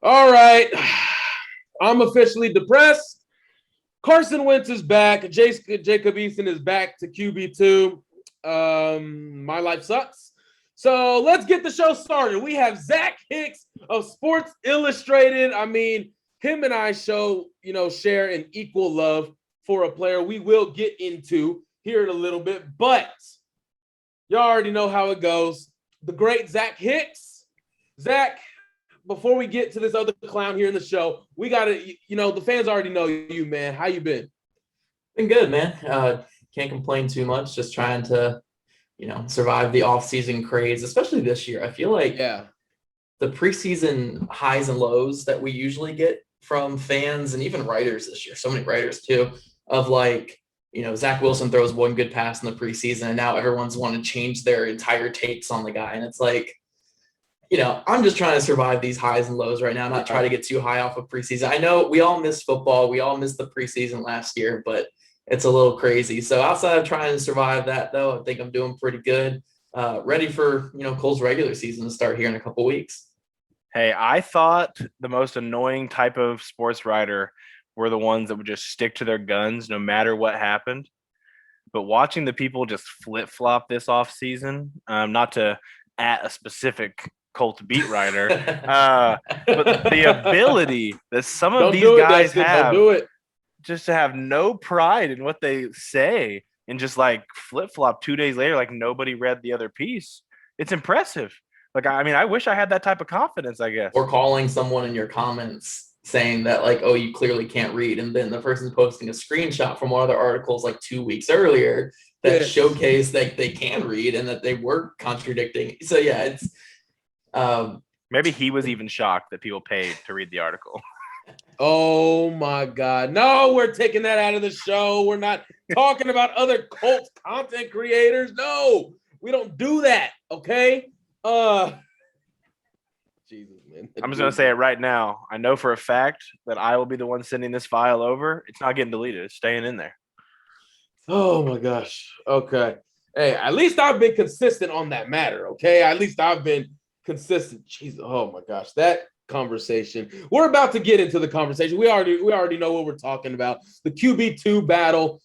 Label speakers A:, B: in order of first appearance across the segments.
A: All right. I'm officially depressed. Carson Wentz is back. Jacob Eason is back to QB2. My life sucks. So let's get the show started. We have Zach Hicks of Sports Illustrated. I mean, him and I share an equal love for a player we will get into here in a little bit, but y'all already know how it goes. The great Zach Hicks. Zach, before we get to this other clown here in the show, we got to, the fans already know you, man. How you been?
B: Been good, man. Can't complain too much. Just trying to, survive the off-season craze, especially this year. I feel like the preseason highs and lows that we usually get from fans and even writers this year, so many writers too, of Zach Wilson throws one good pass in the preseason and now everyone's wanting to change their entire takes on the guy. And it's like, I'm just trying to survive these highs and lows right now, not try to get too high off of preseason. I know we all miss football. We all missed the preseason last year, but it's a little crazy. So outside of trying to survive that, though, I think I'm doing pretty good. Ready for, Cole's regular season to start here in a couple weeks.
C: Hey, I thought the most annoying type of sports writer were the ones that would just stick to their guns no matter what happened. But watching the people just flip-flop this offseason, not to at a specific Colt beat writer, but the ability that some of these guys have just to have no pride in what they say and just flip-flop 2 days later like nobody read the other piece. It's impressive. I wish I had that type of confidence, I guess.
B: Or calling someone in your comments saying that oh, you clearly can't read, and then the person's posting a screenshot from one of their articles 2 weeks earlier that showcase that they can read and that they were contradicting. So yeah, it's
C: maybe he was even shocked that people paid to read the article.
A: Oh my God. No, we're taking that out of the show. We're not talking about other Colts content creators. No, we don't do that. Okay. Jesus, man.
C: I'm just going to say it right now. I know for a fact that I will be the one sending this file over. It's not getting deleted. It's staying in there.
A: Oh my gosh. Okay. Hey, at least I've been consistent on that matter. Okay. At least I've been consistent. Jesus. Oh my gosh. That conversation. We're about to get into the conversation. We already know what we're talking about. The QB2 battle,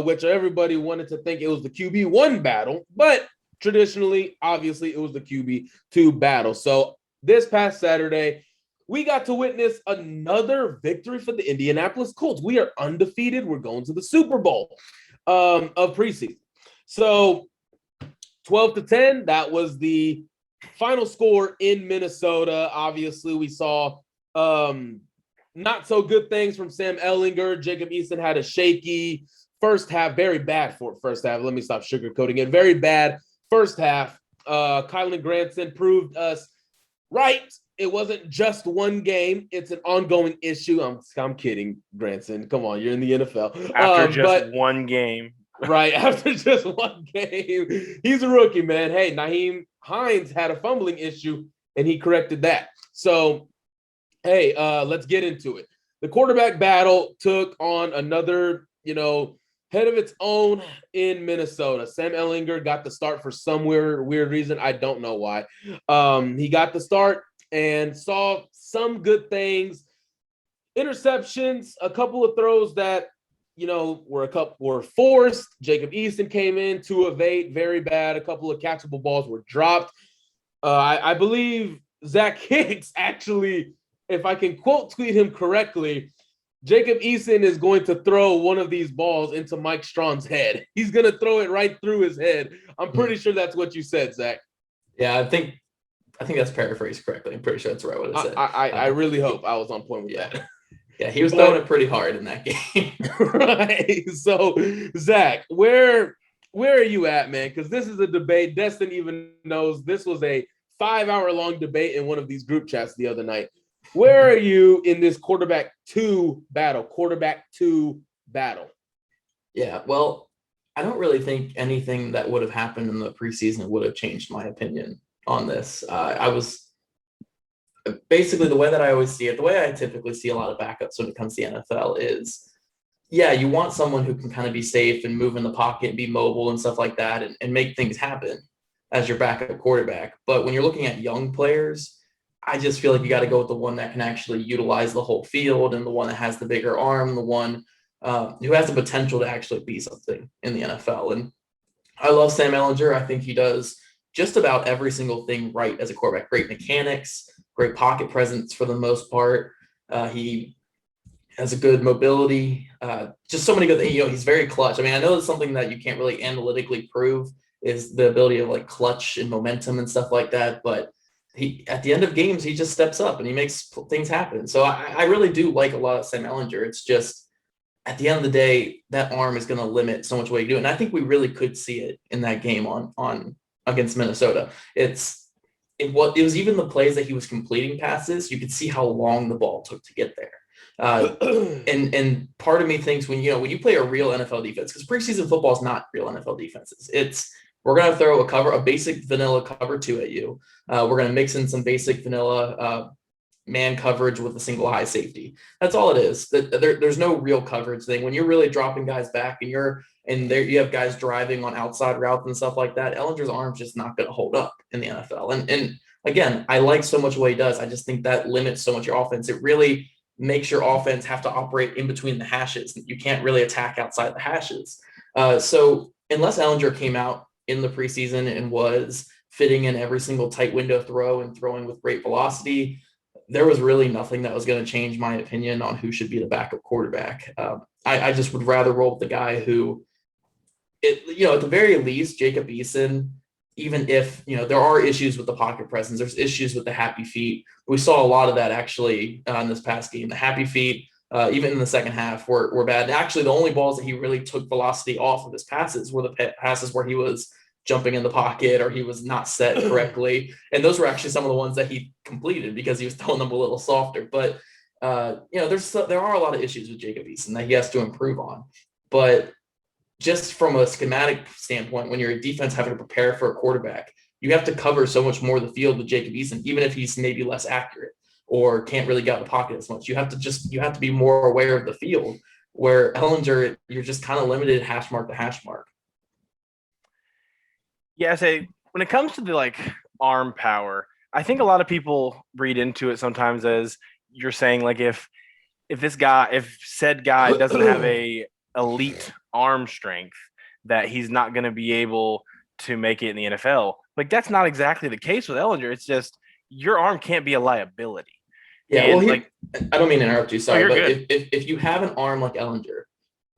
A: which everybody wanted to think it was the QB1 battle, but traditionally, obviously, it was the QB2 battle. So this past Saturday, we got to witness another victory for the Indianapolis Colts. We are undefeated. We're going to the Super Bowl of preseason. So 12-10, that was the final score in Minnesota. Obviously, we saw not so good things from Sam Ellinger. Jacob Eason had a shaky first half, very bad for first half. Let me stop sugarcoating it. Very bad first half. Kylan Granson proved us right. It wasn't just one game. It's an ongoing issue. I'm kidding, Granson. Come on, you're in the NFL.
C: After just one game.
A: Right, after just one game. He's a rookie, man. Hey, Nyheim Hines had a fumbling issue, and he corrected that. So, hey, let's get into it. The quarterback battle took on another, head of its own in Minnesota. Sam Ellinger got the start for some weird reason. I don't know why. He got the start and saw some good things. Interceptions, a couple of throws that, were forced. Jacob Eason came in 2 of 8, very bad. A couple of catchable balls were dropped. I believe Zach Hicks actually, if I can quote tweet him correctly, Jacob Eason is going to throw one of these balls into Mike Strawn's head. He's going to throw it right through his head. I'm pretty sure that's what you said, Zach.
B: Yeah, I think that's paraphrased correctly. I'm pretty sure that's right what I said.
A: I really hope I was on point with that.
B: Yeah, he was throwing it pretty hard in that game.
A: Right. So, Zach, where are you at, man? Because this is a debate. Destin even knows this was a 5-hour-long debate in one of these group chats the other night. Where are you in this quarterback two battle?
B: Yeah, well, I don't really think anything that would have happened in the preseason would have changed my opinion on this. I was basically the way that I always see it, the way I typically see a lot of backups when it comes to the NFL is, yeah, you want someone who can kind of be safe and move in the pocket and be mobile and stuff like that and make things happen as your backup quarterback. But when you're looking at young players, I just feel like you got to go with the one that can actually utilize the whole field and the one that has the bigger arm, the one who has the potential to actually be something in the NFL. And I love Sam Ellinger. I think he does just about every single thing right as a quarterback. Great mechanics, great pocket presence for the most part. He has a good mobility, just so many good things. He's very clutch. I mean, I know it's something that you can't really analytically prove is the ability of like clutch and momentum and stuff like that. But he, at the end of games, he just steps up and he makes things happen. So I really do like a lot of Sam Ellinger. It's just at the end of the day, that arm is going to limit so much what you do. And I think we really could see it in that game on against Minnesota. It was even the plays that he was completing passes. You could see how long the ball took to get there. And part of me thinks when you play a real NFL defense, because preseason football is not real NFL defenses. We're going to throw a basic vanilla cover 2 at you. We're going to mix in some basic vanilla man coverage with a single high safety. That's all it is. There's no real coverage thing. When you're really dropping guys back and you have guys driving on outside routes and stuff like that, Ellinger's arm's just not going to hold up in the NFL. And again, I like so much what he does. I just think that limits so much your offense. It really makes your offense have to operate in between the hashes. You can't really attack outside the hashes. So unless Ellinger came out in the preseason and was fitting in every single tight window throw and throwing with great velocity, there was really nothing that was going to change my opinion on who should be the backup quarterback. I just would rather roll with the guy who, at the very least, Jacob Eason, even if, there are issues with the pocket presence, there's issues with the happy feet. We saw a lot of that actually in this past game. The happy feet, even in the second half, were bad. And actually, the only balls that he really took velocity off of his passes were the passes where he was jumping in the pocket or he was not set correctly. And those were actually some of the ones that he completed because he was throwing them a little softer. But, there are a lot of issues with Jacob Eason that he has to improve on. But just from a schematic standpoint, when you're a defense having to prepare for a quarterback, you have to cover so much more of the field with Jacob Eason, even if he's maybe less accurate or can't really get out of the pocket as much. You have to be more aware of the field, where Ellinger, you're just kind of limited hash mark to hash mark.
C: Yeah, when it comes to the arm power, I think a lot of people read into it sometimes as you're saying, if said guy doesn't have a elite arm strength, that he's not going to be able to make it in the NFL. That's not exactly the case with Ellinger. It's just your arm can't be a liability.
B: Yeah, and I don't mean to interrupt you, sorry, but if you have an arm like Ellinger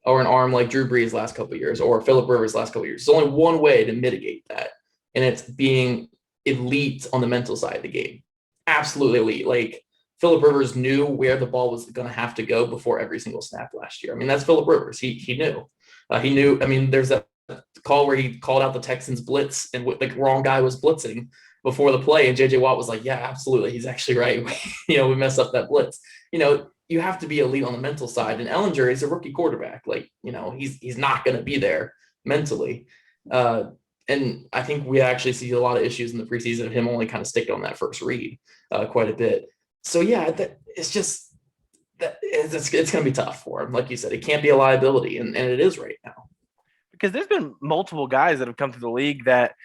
B: or an arm like Drew Brees last couple of years or Phillip Rivers last couple of years, there's only one way to mitigate that, and it's being elite on the mental side of the game. Absolutely elite. Phillip Rivers knew where the ball was going to have to go before every single snap last year. I mean, that's Phillip Rivers. He knew. He knew. I mean, there's a call where he called out the Texans blitz and the wrong guy was blitzing before the play. And JJ Watt was like, yeah, absolutely. He's actually right. We messed up that blitz. You have to be elite on the mental side. And Ellinger is a rookie quarterback. He's not going to be there mentally. And I think we actually see a lot of issues in the preseason of him only kind of sticking on that first read quite a bit. So yeah, it's just that it's going to be tough for him. Like you said, it can't be a liability, and it is right now.
C: Because there's been multiple guys that have come to the league that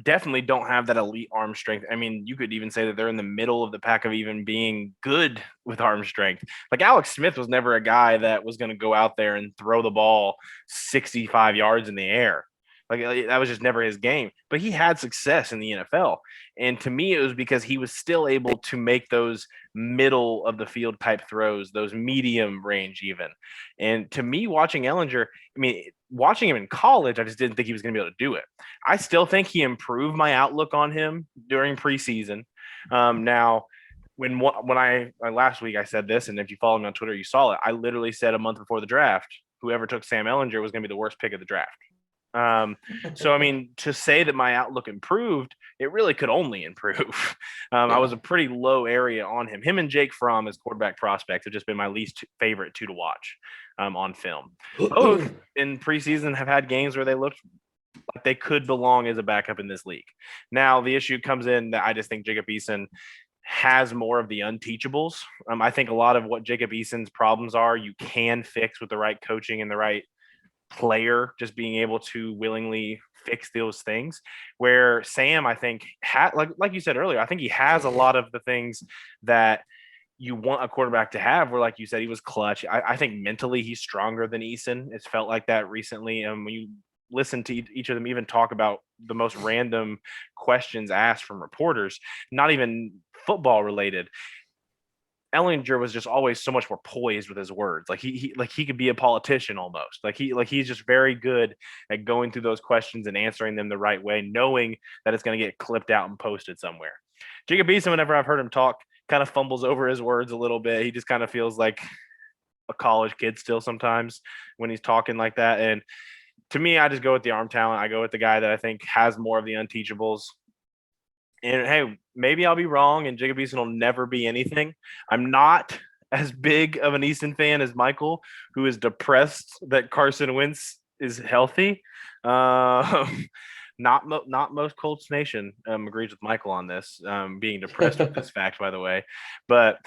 C: definitely don't have that elite arm strength. I mean, you could even say that they're in the middle of the pack of even being good with arm strength. Alex Smith was never a guy that was going to go out there and throw the ball 65 yards in the air. That was just never his game, but he had success in the NFL. And to me, it was because he was still able to make those middle of the field type throws, those medium range even. And to me, watching Ellinger, watching him in college, I just didn't think he was going to be able to do it. I still think he improved my outlook on him during preseason. Now, when I last week I said this, and if you follow me on Twitter, you saw it. I literally said a month before the draft, whoever took Sam Ellinger was going to be the worst pick of the draft. To say that my outlook improved, it really could only improve. I was a pretty low area on him. Him and Jake Fromm as quarterback prospects have just been my least favorite two to watch on film. Both in preseason have had games where they looked like they could belong as a backup in this league. Now, the issue comes in that I just think Jacob Eason has more of the unteachables. I think a lot of what Jacob Eason's problems are, you can fix with the right coaching and the right player just being able to willingly fix those things. Where Sam, I think, like you said earlier, I think he has a lot of the things that you want a quarterback to have, where, like you said, he was clutch. I think mentally he's stronger than Eason. It's felt like that recently. And when you listen to each of them even talk about the most random questions asked from reporters, not even football related, Ellinger was just always so much more poised with his words. Like he could be a politician almost. He's just very good at going through those questions and answering them the right way, knowing that it's going to get clipped out and posted somewhere. Jacob Eason, whenever I've heard him talk, kind of fumbles over his words a little bit. He just kind of feels like a college kid still sometimes when he's talking like that. And to me, I just go with the arm talent. I go with the guy that I think has more of the unteachables. And hey, maybe I'll be wrong and Jacob Eason will never be anything. I'm not as big of an Eason fan as Michael, who is depressed that Carson Wentz is healthy. Not most Colts Nation agrees with Michael on this, being depressed with this fact, by the way. But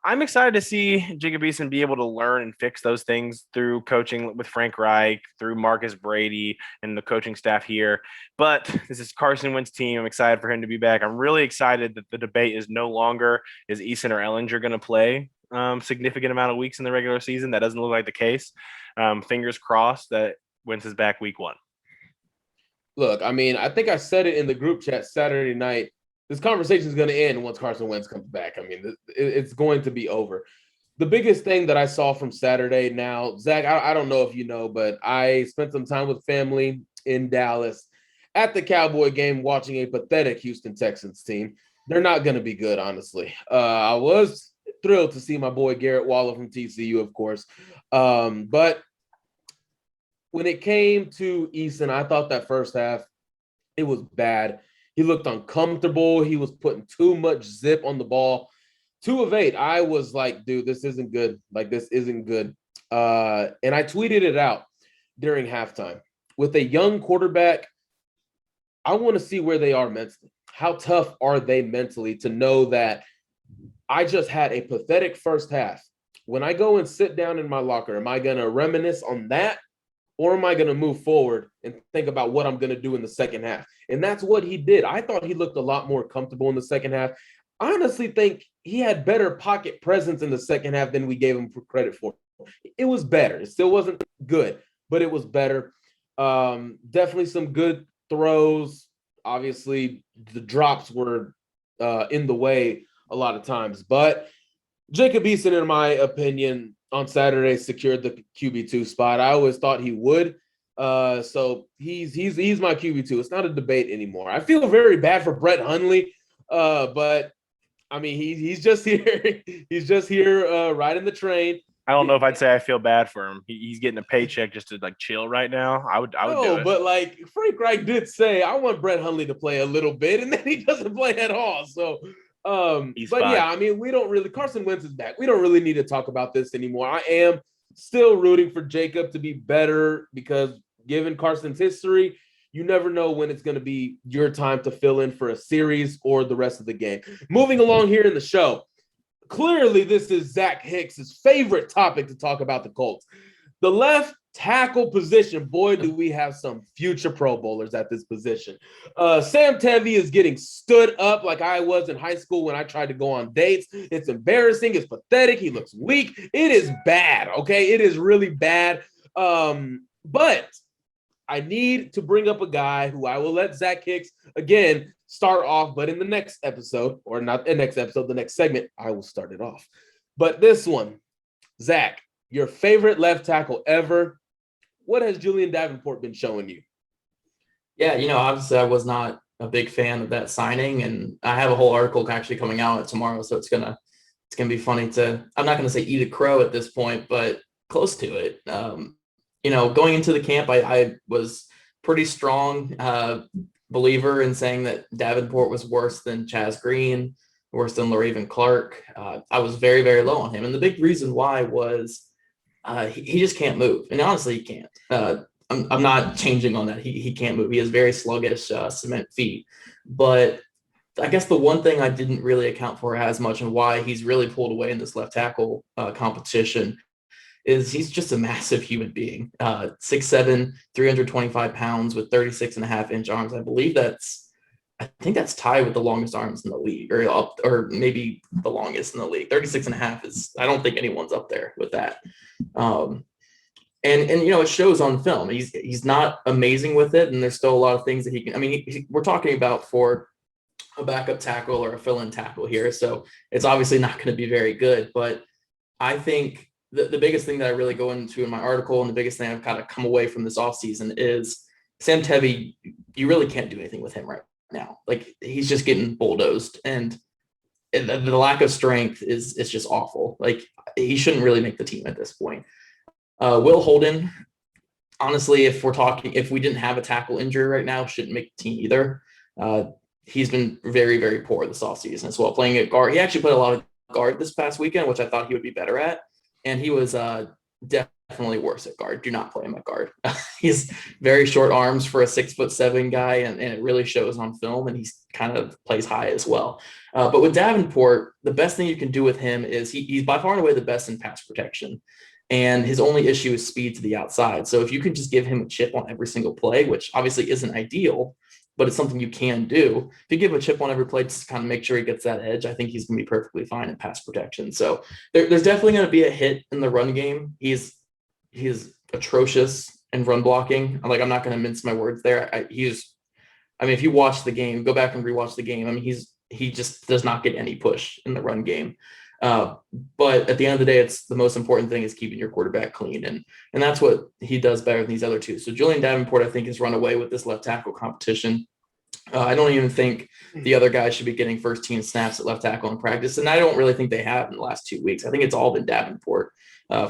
C: I'm excited to see Jacob Eason be able to learn and fix those things through coaching with Frank Reich, through Marcus Brady and the coaching staff here. But this is Carson Wentz's team. I'm excited for him to be back. I'm really excited that the debate is no longer, is Eason or Ellinger going to play significant amount of weeks in the regular season? That doesn't look like the case. Fingers crossed that Wentz is back week 1.
A: Look, I mean, I think I said it in the group chat Saturday night. This conversation is going to end once Carson Wentz comes back. I mean, it's going to be over. The biggest thing that I saw from Saturday now, Zach, I don't know if you know, but I spent some time with family in Dallas at the Cowboy game watching a pathetic Houston Texans team. They're not going to be good, honestly. I was thrilled to see my boy Garrett Waller from TCU, of course. But when it came to Eason, I thought that first half, it was bad. He looked uncomfortable. He was putting too much zip on the ball. 2 of 8. I was like, dude, this isn't good. Like, this isn't good. And I tweeted it out during halftime. With a young quarterback, I want to see where they are mentally. How tough are they mentally to know that I just had a pathetic first half? When I go and sit down in my locker, am I going to reminisce on that? Or am I going to move forward and think about what I'm going to do in the second half? And that's what he did. I thought he looked a lot more comfortable in the second half. I honestly think he had better pocket presence in the second half than we gave him credit for. It was better. It still wasn't good, but it was better. Definitely some good throws. Obviously, the drops were in the way a lot of times. But Jacob Eason, in my opinion, on Saturday secured the QB2 spot. I always thought he would. So he's my QB2. It's not a debate anymore. I feel very bad for Brett Hundley, but I mean he's just here. He's just here riding the train.
C: I don't know if I'd say I feel bad for him. He's getting a paycheck just to like chill right now. I would do it.
A: But like Frank Reich did say, I want Brett Hundley to play a little bit, and then he doesn't play at all. So but fine. Yeah, I mean, Carson Wentz is back. We don't really need to talk about this anymore. I am still rooting for Jacob to be better because given Carson's history, you never know when it's going to be your time to fill in for a series or the rest of the game. Moving along here in the show, clearly this is Zach Hicks' favorite topic to talk about the Colts. The left tackle position, boy, do we have some future Pro Bowlers at this position. Sam Tevi is getting stood up like I was in high school when I tried to go on dates. It's embarrassing. It's pathetic. He looks weak. It is bad, okay? It is really bad. But I need to bring up a guy who I will let Zach Hicks, again, start off, but in the next episode, or not the next episode, the next segment, I will start it off. But this one, Zach, your favorite left tackle ever. What has Julian Davenport been showing you?
B: Yeah, obviously I was not a big fan of that signing, and I have a whole article actually coming out tomorrow, so it's gonna be funny to. I'm not gonna say eat a crow at this point, but close to it. Going into the camp, I was pretty strong believer in saying that Davenport was worse than Chaz Green, worse than LaRaven Clark. I was very, very low on him, and the big reason why was. He just can't move, and honestly, he can't. I'm not changing on that. He can't move. He has very sluggish cement feet. But I guess the one thing I didn't really account for as much and why he's really pulled away in this left tackle competition is he's just a massive human being. 6'7", 325 pounds with 36.5-inch arms. I think that's tied with the longest arms in the league, or maybe the longest in the league. 36.5 is, I don't think anyone's up there with that. And it shows on film. He's not amazing with it, and there's still a lot of things that he can. I mean, we're talking about for a backup tackle or a fill-in tackle here, so it's obviously not going to be very good. But I think the biggest thing that I really go into in my article, and the biggest thing I've kind of come away from this offseason is Sam Tevi. You really can't do anything with him right now. Like, he's just getting bulldozed, and the lack of strength is just awful. Like, he shouldn't really make the team at this point. Will Holden, honestly, if we didn't have a tackle injury right now, shouldn't make the team either. He's been very, very poor this offseason as well, playing at guard. He actually played a lot of guard this past weekend, which I thought he would be better at. And he was definitely worse at guard. Do not play him at guard. He's very short arms for a 6'7" guy, and it really shows on film, and he's kind of plays high as well. But with Davenport, the best thing you can do with him is he's by far and away the best in pass protection. And his only issue is speed to the outside. So if you can just give him a chip on every single play, which obviously isn't ideal, but it's something you can do. If you give a chip on every play to kind of make sure he gets that edge, I think he's going to be perfectly fine in pass protection. So there's definitely going to be a hit in the run game. He's atrocious in run blocking. I'm not going to mince my words there. If you watch the game, go back and rewatch the game. I mean, he just does not get any push in the run game. But at the end of the day, it's the most important thing is keeping your quarterback clean. And that's what he does better than these other two. So Julian Davenport, I think, has run away with this left tackle competition. I don't even think the other guys should be getting first team snaps at left tackle in practice. And I don't really think they have in the last 2 weeks. I think it's all been Davenport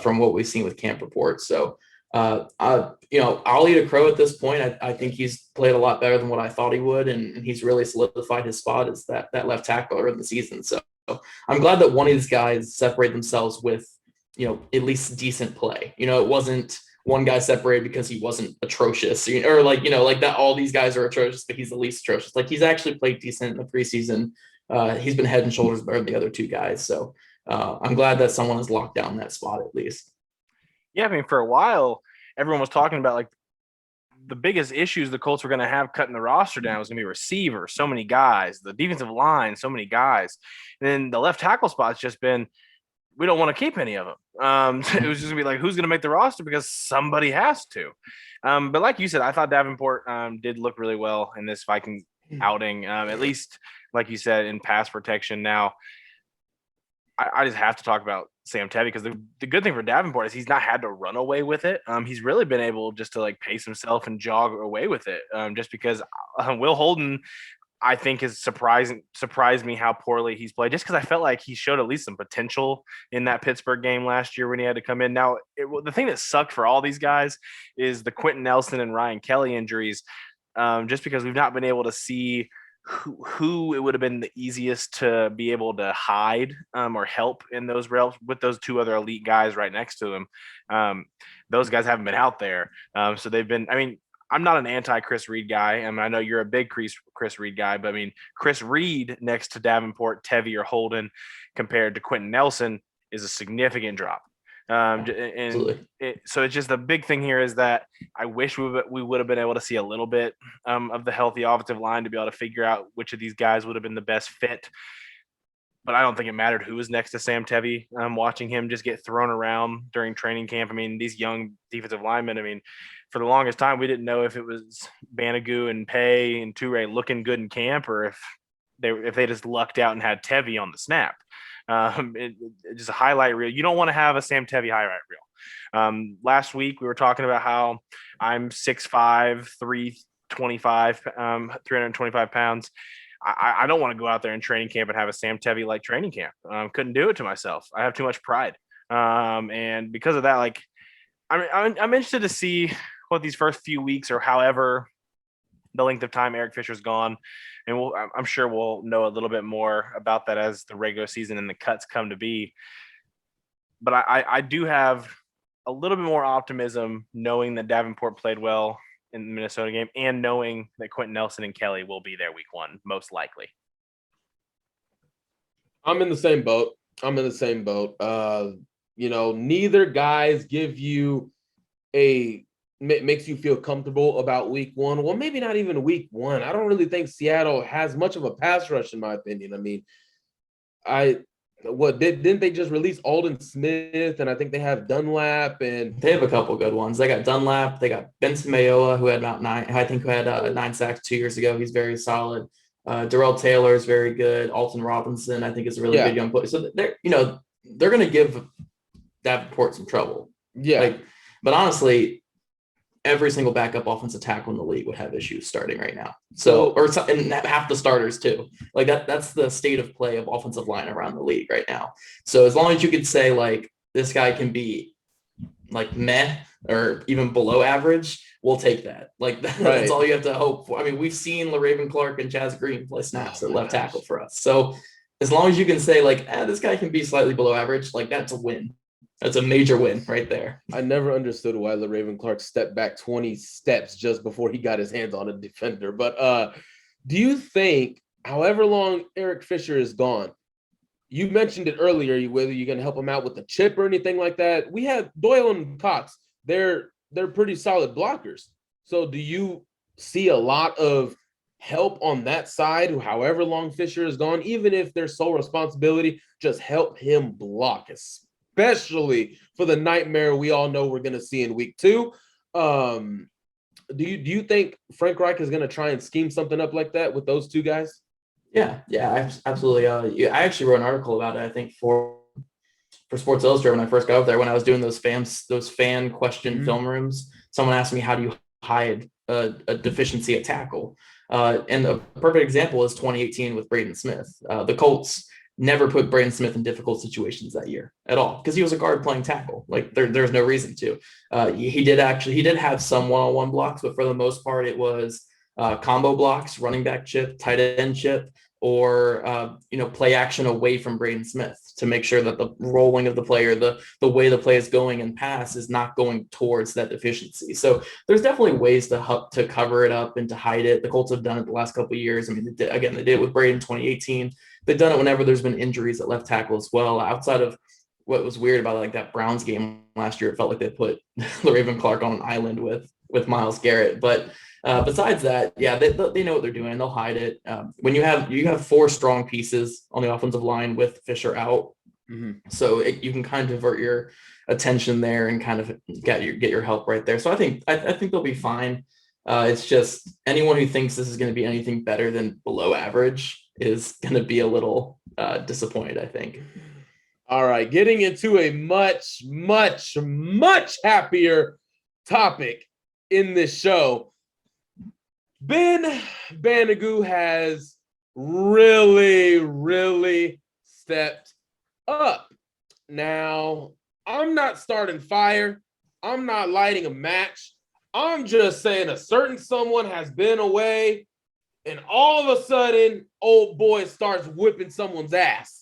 B: from what we've seen with camp reports. So, I'll eat a crow at this point. I think he's played a lot better than what I thought he would. And he's really solidified his spot as that left tackle early in the season. So I'm glad that one of these guys separate themselves with, at least decent play. It wasn't one guy separated because he wasn't atrocious, or like that all these guys are atrocious, but he's the least atrocious. Like, he's actually played decent in the preseason. He's been head and shoulders better than the other two guys. So I'm glad that someone has locked down that spot at least.
C: Yeah, I mean, for a while, everyone was talking about like the biggest issues the Colts were going to have cutting the roster down was going to be receiver, so many guys, the defensive line, so many guys. And then the left tackle spot's just been, we don't want to keep any of them. It was just going to be like, who's going to make the roster because somebody has to. But like you said, I thought Davenport did look really well in this Viking outing, at least, like you said, in pass protection. Now, I just have to talk about Sam Tevi because the good thing for Davenport is he's not had to run away with it. He's really been able just to like pace himself and jog away with it. Just because Will Holden, I think, has surprised me how poorly he's played. Just because I felt like he showed at least some potential in that Pittsburgh game last year when he had to come in. Now, the thing that sucked for all these guys is the Quentin Nelson and Ryan Kelly injuries. Just because we've not been able to see who it would have been the easiest to be able to hide or help in those rails with those two other elite guys right next to him. Those guys haven't been out there. So they've been, I'm not an anti-Chris Reed guy. I know you're a big Chris Reed guy, but Chris Reed next to Davenport, Tevi, or Holden compared to Quentin Nelson is a significant drop. So it's just the big thing here is that I wish we would have been able to see a little bit of the healthy offensive line to be able to figure out which of these guys would have been the best fit. But I don't think it mattered who was next to Sam Tevi. Watching him just get thrown around during training camp. These young defensive linemen, for the longest time, we didn't know if it was Banagoo and Pay and Toure looking good in camp or if they just lucked out and had Tevi on the snap. Just a highlight reel. You don't want to have a Sam Tevi highlight reel. Last week we were talking about how I'm 6'5", 325 pounds. I don't want to go out there in training camp and have a Sam Tevi like training camp. Couldn't do it to myself. I have too much pride. And because of that, I'm interested to see what these first few weeks or however the length of time Eric Fisher's gone. And I'm sure we'll know a little bit more about that as the regular season and the cuts come to be. But I do have a little bit more optimism knowing that Davenport played well in the Minnesota game and knowing that Quentin Nelson and Kelly will be there week one, most likely.
A: I'm in the same boat. Neither guys give you makes you feel comfortable about week one. Well, maybe not even week one. I don't really think Seattle has much of a pass rush, in my opinion. I mean, didn't they just release Alden Smith? And I think they have Dunlap, and
B: they have a couple good ones. They got Dunlap. They got Benson Mayowa, who had about 9 sacks 2 years ago. He's very solid. Darrell Taylor is very good. Alton Robinson, I think, is a really good young player. So they're going to give Davenport some trouble.
A: Yeah.
B: But honestly, every single backup offensive tackle in the league would have issues starting right now. And half the starters too. Like that's the state of play of offensive line around the league right now. So as long as you could say like this guy can be like meh or even below average, we'll take that. Like that's all you have to hope for. I mean, we've seen LaRaven Clark and Chaz Green play snaps at left tackle for us. So as long as you can say like, this guy can be slightly below average, like that's a win. That's a major win right there.
A: I never understood why LaRaven Clark stepped back 20 steps just before he got his hands on a defender. But do you think, however long Eric Fisher is gone, you mentioned it earlier, whether you're going to help him out with the chip or anything like that. We have Doyle and Cox. They're pretty solid blockers. So do you see a lot of help on that side, however long Fisher is gone, even if their sole responsibility, just help him block, especially for the nightmare we all know we're going to see in week 2. Do you think Frank Reich is going to try and scheme something up like that with those two guys?
B: Yeah, absolutely. I actually wrote an article about it, I think, for Sports Illustrated when I first got up there, when I was doing those fan question film rooms. Someone asked me, how do you hide a deficiency at tackle? And a perfect example is 2018 with Braden Smith. The Colts never put Braden Smith in difficult situations that year at all because he was a guard playing tackle. Like there's no reason to. He did have some one-on-one blocks, but for the most part, it was combo blocks, running back chip, tight end chip, or play action away from Braden Smith to make sure that the rolling of the player, the way the play is going and pass is not going towards that deficiency. So there's definitely ways to cover it up and to hide it. The Colts have done it the last couple of years. I mean, they did it with Braden in 2018. They've done it whenever there's been injuries at left tackle as well. Outside of what was weird about like that Browns game last year, it felt like they put LaRaven Clark on an island with Myles Garrett. But besides that, yeah, they know what they're doing. They'll hide it. When you have 4 strong pieces on the offensive line with Fisher out, so you can kind of divert your attention there and kind of get your help right there. So I think they'll be fine. It's just anyone who thinks this is going to be anything better than below average is going to be a little disappointed, I think.
A: All right, getting into a much, much, much happier topic in this show. Ben Banogu has really, really stepped up. Now, I'm not starting fire. I'm not lighting a match. I'm just saying a certain someone has been away, and all of a sudden, old boy starts whipping someone's ass.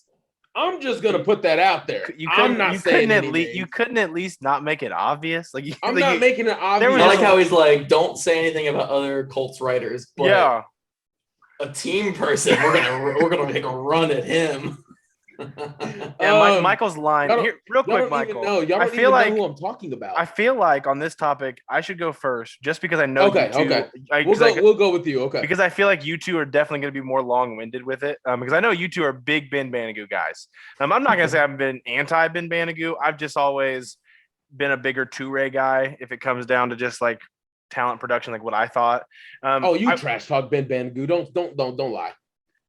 A: I'm just gonna put that out there. You couldn't
C: at least not make it obvious.
A: I'm not making it obvious.
B: I like how he's like, don't say anything about other Colts writers, but a team person, we're gonna make a run at him.
C: Yeah, Michael's line here, real quick, Michael.
A: Y'all don't even know who I'm talking about.
C: I feel like on this topic, I should go first, just because I know.
A: Okay. We'll go with you. Okay.
C: Because I feel like you two are definitely going to be more long-winded with it. Because I know you two are big Ben Banogu guys. I'm not going to say I've been anti Ben Banogu. I've just always been a bigger Toure guy if it comes down to just like talent production, like what I thought.
A: Trash talk Ben Banogu. Don't lie.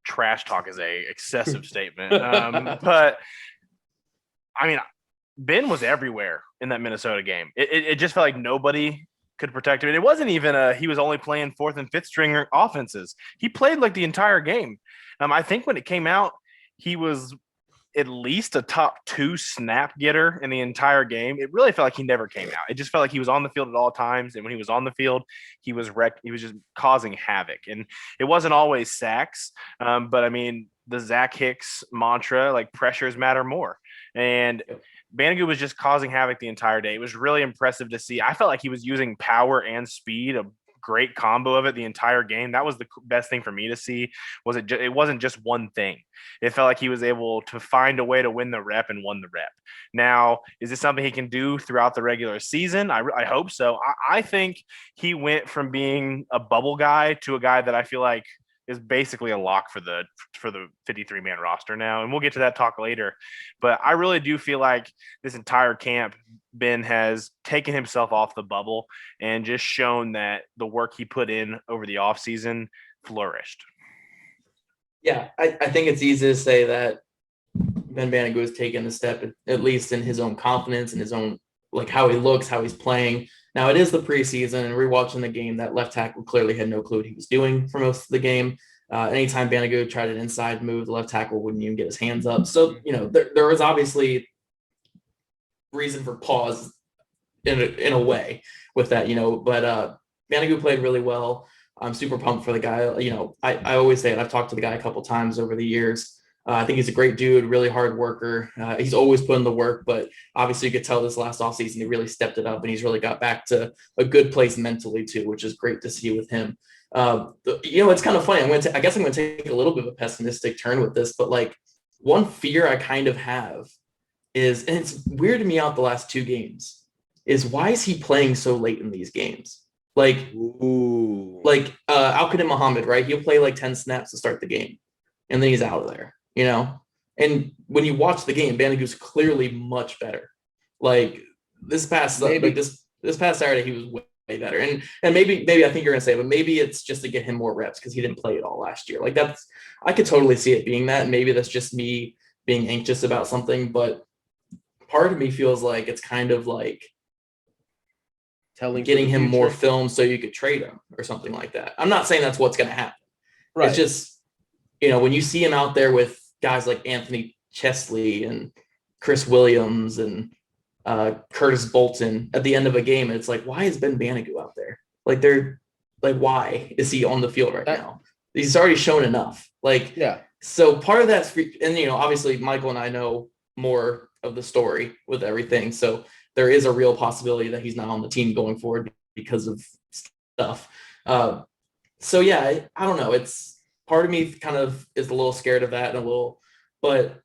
C: Trash talk is a excessive statement. But I mean, Ben was everywhere in that Minnesota game. It just felt like nobody could protect him. And it wasn't even he was only playing 4th and 5th string offenses. He played like the entire game. I think when it came out, he was at least a top 2 snap getter in the entire game. It really felt like he never came out. It just felt like he was on the field at all times. And when he was on the field, he was wrecked. He was just causing havoc. And it wasn't always sacks. But I mean, the Zach Hicks mantra, like pressures matter more. And Banogu was just causing havoc the entire day. It was really impressive to see. I felt like he was using power and speed great combo of it the entire game. That was the best thing for me to see. It wasn't just one thing. It felt like he was able to find a way to win the rep and won the rep. Now, is this something he can do throughout the regular season? I hope so. I think he went from being a bubble guy to a guy that I feel like is basically a lock for the 53-man roster now. And we'll get to that talk later. But I really do feel like this entire camp, Ben has taken himself off the bubble and just shown that the work he put in over the offseason flourished.
B: Yeah, I think it's easy to say that Ben Banogu has taken a step, at least in his own confidence and his own, like how he looks, how he's playing. Now, it is the preseason, and rewatching the game, that left tackle clearly had no clue what he was doing for most of the game. Anytime Banogu tried an inside move, the left tackle wouldn't even get his hands up. So, there was obviously reason for pause in a way with that, but Banogu played really well. I'm super pumped for the guy. I always say it. I've talked to the guy a couple times over the years. I think he's a great dude, really hard worker. He's always put in the work, but obviously you could tell this last offseason he really stepped it up, and he's really got back to a good place mentally too, which is great to see with him. It's kind of funny. I guess I'm going to take a little bit of a pessimistic turn with this, but like one fear I kind of have is, and it's weirded me out the last two games, is why is he playing so late in these games? Al-Qadim Muhammad, right? He'll play like 10 snaps to start the game, and then he's out of there. And when you watch the game, Banogu's clearly much better. Like this past Saturday, he was way better. And maybe I think you're gonna say, but maybe it's just to get him more reps because he didn't play it all last year. Like I could totally see it being that. And maybe that's just me being anxious about something. But part of me feels like it's kind of like getting him more film so you could trade him or something like that. I'm not saying that's what's gonna happen. Right. It's just, when you see him out there with guys like Anthony Chesley and Chris Williams and Curtis Bolton at the end of a game, it's like, why is Ben Banogu out there? Why is he on the field right now? He's already shown enough. So part of that's, and obviously Michael and I know more of the story with everything. So there is a real possibility that he's not on the team going forward because of stuff. So yeah, I don't know. It's, part of me kind of is a little scared of that but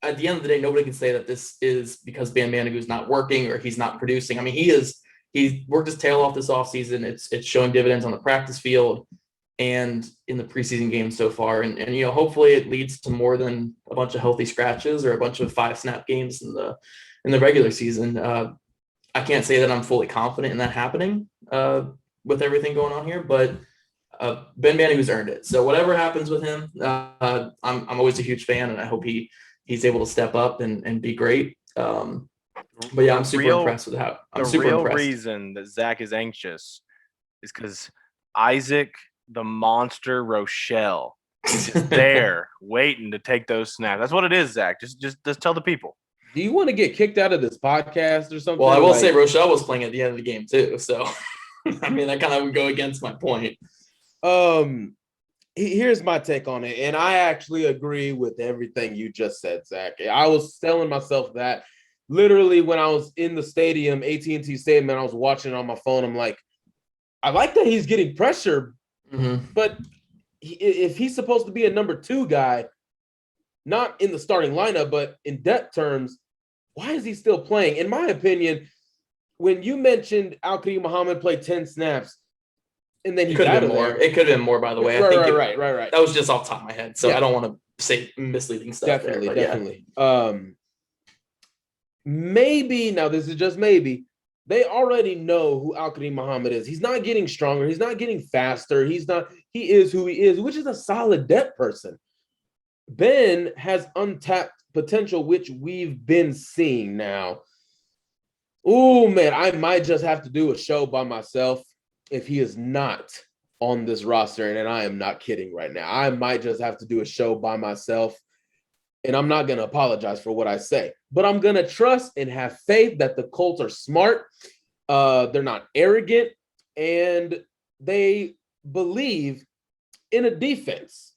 B: at the end of the day, nobody can say that this is because Ben Banogu is not working or he's not producing. I mean, he's worked his tail off this offseason. It's showing dividends on the practice field and in the preseason game so far. And hopefully it leads to more than a bunch of healthy scratches or a bunch of 5-snap games in the regular season. I can't say that I'm fully confident in that happening with everything going on here, but Ben Banogu's earned it. So whatever happens with him, I'm always a huge fan, and I hope he's able to step up and be great. But yeah, I'm super impressed with how. The real
C: reason that Zach is anxious is because Isaac the Monster Rochelle is there waiting to take those snaps. That's what it is, Zach. Just tell the people.
A: Do you want to get kicked out of this podcast or something?
B: Well, I will say Rochelle was playing at the end of the game too, so I mean that kind of would go against my point.
A: Here's my take on it, and I actually agree with everything you just said, Zach. I was telling myself that literally when I was in the stadium, AT&T Stadium, and I was watching it on my phone. I'm like, I like that he's getting pressure, but if he's supposed to be a number 2 guy, not in the starting lineup, but in depth terms, why is he still playing? In my opinion, when you mentioned Al-Qadim Muhammad played 10 snaps, and then he
B: could have been more. It could have been more, by the way.
A: Right.
B: That was just off the top of my head, so yeah. I don't want to say misleading stuff.
A: Definitely. Yeah. Maybe now this is just maybe they already know who Al-Qadim Muhammad is. He's not getting stronger. He's not getting faster. He is who he is, which is a solid depth person. Ben has untapped potential, which we've been seeing now. Oh man, I might just have to do a show by myself if he is not on this roster, and I am not kidding right now. I might just have to do a show by myself, and I'm not going to apologize for what I say, but I'm going to trust and have faith that the Colts are smart. They're not arrogant, and they believe in a defense.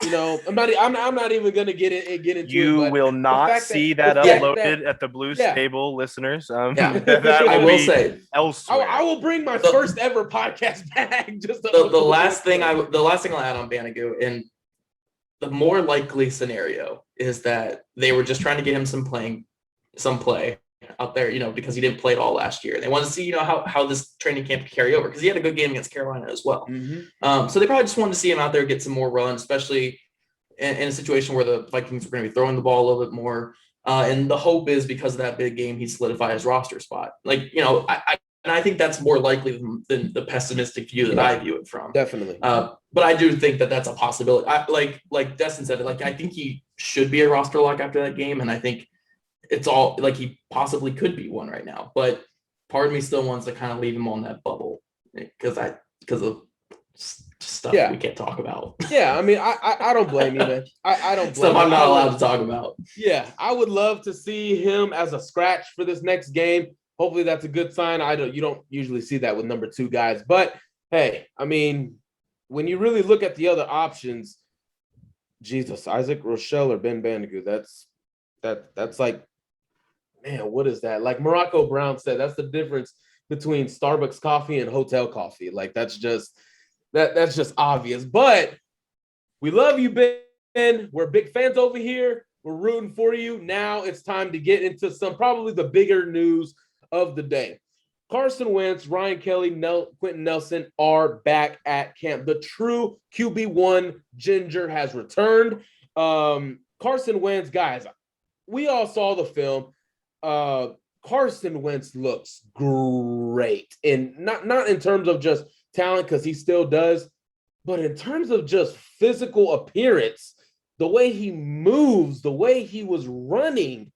A: I'm not even gonna get into it.
C: You
A: but
C: will not see that uploaded at the Blue Stable, listeners.
B: I will say
C: elsewhere.
A: I will bring my first ever podcast back. Just
B: the last thing I'll add on Banigou, and the more likely scenario is that they were just trying to get him some play out there, because he didn't play at all last year. They want to see, how this training camp could carry over, because he had a good game against Carolina as well.
A: Mm-hmm.
B: So they probably just wanted to see him out there get some more runs, especially in a situation where the Vikings were going to be throwing the ball a little bit more. And the hope is because of that big game, he solidified his roster spot. I think that's more likely than the pessimistic view that I view it from.
A: Definitely.
B: But I do think that that's a possibility. Like Destin said, I think he should be a roster lock after that game. And I think it's all he possibly could be one right now. But part of me still wants to kind of leave him on that bubble because of stuff we can't talk about.
A: Yeah, I mean, I don't blame you, man. I don't blame
B: stuff I'm not allowed to talk about.
A: Yeah, I would love to see him as a scratch for this next game. Hopefully that's a good sign. You don't usually see that with number 2 guys. But hey, I mean, when you really look at the other options, Jesus, Isaac Rochelle or Ben Banigou, that's like, man, what is that? Like Morocco Brown said, that's the difference between Starbucks coffee and hotel coffee. Like that's just obvious. But we love you, Ben. We're big fans over here. We're rooting for you. Now it's time to get into probably the bigger news of the day. Carson Wentz, Ryan Kelly, Quentin Nelson are back at camp. The true QB1 Ginger has returned. Carson Wentz, guys, we all saw the film. Carson Wentz looks great, and not in terms of just talent, because he still does, but in terms of just physical appearance, the way he moves, the way he was running,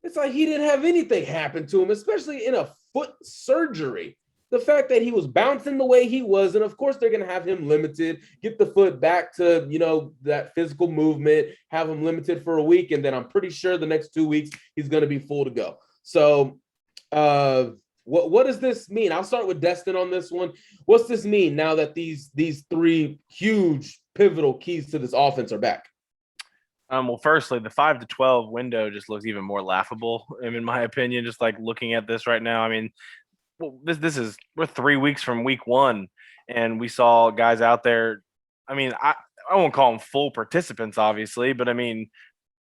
A: it's like he didn't have anything happen to him, especially in a foot surgery. The fact that he was bouncing the way he was, and of course they're going to have him limited, get the foot back to, that physical movement, have him limited for a week, and then I'm pretty sure the next 2 weeks he's going to be full to go. So what does this mean? I'll start with Destin on this one. What's this mean now that these 3 huge pivotal keys to this offense are back?
C: Well, firstly, the 5 to 12 window just looks even more laughable, in my opinion, just like looking at this right now. I mean, we're 3 weeks from week 1, and we saw guys out there. I mean, I won't call them full participants, obviously, but I mean,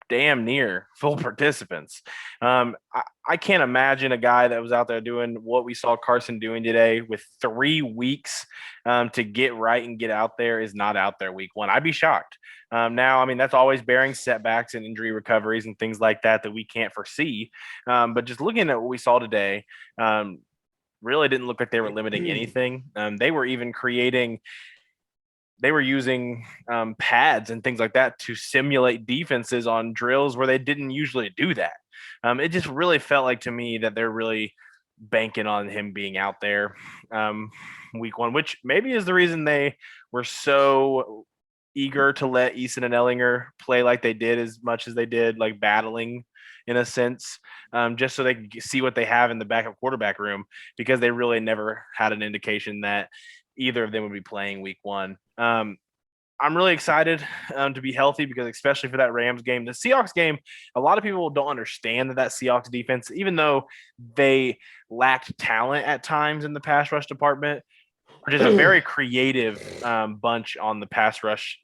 C: damn near full participants. I can't imagine a guy that was out there doing what we saw Carson doing today with 3 weeks to get right and get out there is not out there week 1. I'd be shocked. Now, I mean, that's always bearing setbacks and injury recoveries and things like that we can't foresee. But just looking at what we saw today, really didn't look like they were limiting anything. They were even using pads and things like that to simulate defenses on drills where they didn't usually do that. It just really felt like to me that they're really banking on him being out there week 1, which maybe is the reason they were so eager to let Eason and Ellinger play like they did, as much as they did, like battling in a sense, just so they can see what they have in the backup quarterback room, because they really never had an indication that either of them would be playing week 1. I'm really excited to be healthy, because especially for that Rams game, the Seahawks game, a lot of people don't understand that Seahawks defense, even though they lacked talent at times in the pass rush department, are just a very creative bunch on the pass rush.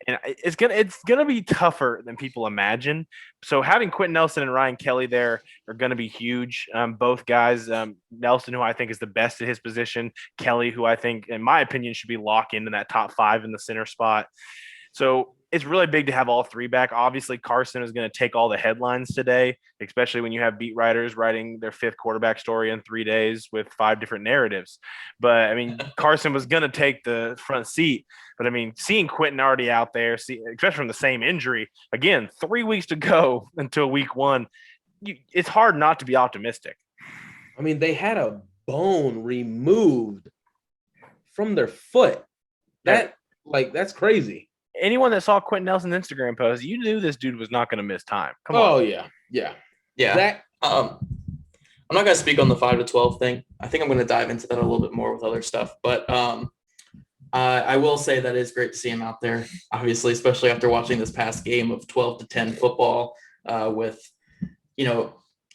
C: And it's gonna be tougher than people imagine. So having Quentin Nelson and Ryan Kelly there are gonna be huge. Both guys, Nelson, who I think is the best at his position, Kelly, who I think, in my opinion, should be locked into that top 5 in the center spot. So it's really big to have all 3 back. Obviously, Carson is going to take all the headlines today, especially when you have beat writers writing their 5th quarterback story in 3 days with 5 different narratives. But, I mean, Carson was going to take the front seat. But, I mean, seeing Quentin already out there, especially from the same injury, again, 3 weeks to go until week 1, it's hard not to be optimistic.
A: I mean, they had a bone removed from their foot. That's crazy.
C: Anyone that saw Quentin Nelson's Instagram post, you knew this dude was not going to miss time. Come on.
A: Oh, yeah.
B: Zach, I'm not going to speak on the 5 to 12 thing. I think I'm going to dive into that a little bit more with other stuff. But I will say that is great to see him out there, obviously, especially after watching this past game of 12-10 football with,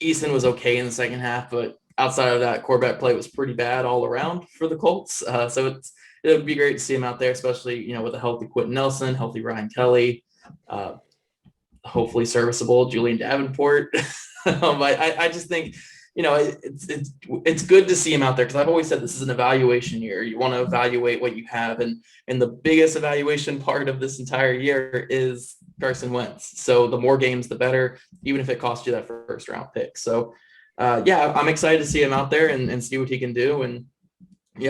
B: Eason was okay in the second half, but outside of that, quarterback play was pretty bad all around for the Colts. So it would be great to see him out there, especially, with a healthy Quentin Nelson, healthy Ryan Kelly, hopefully serviceable Julian Davenport. I just think, it's good to see him out there, because I've always said this is an evaluation year. You want to evaluate what you have, and the biggest evaluation part of this entire year is Carson Wentz. So the more games, the better, even if it costs you that first round pick. So I'm excited to see him out there and see what he can do. And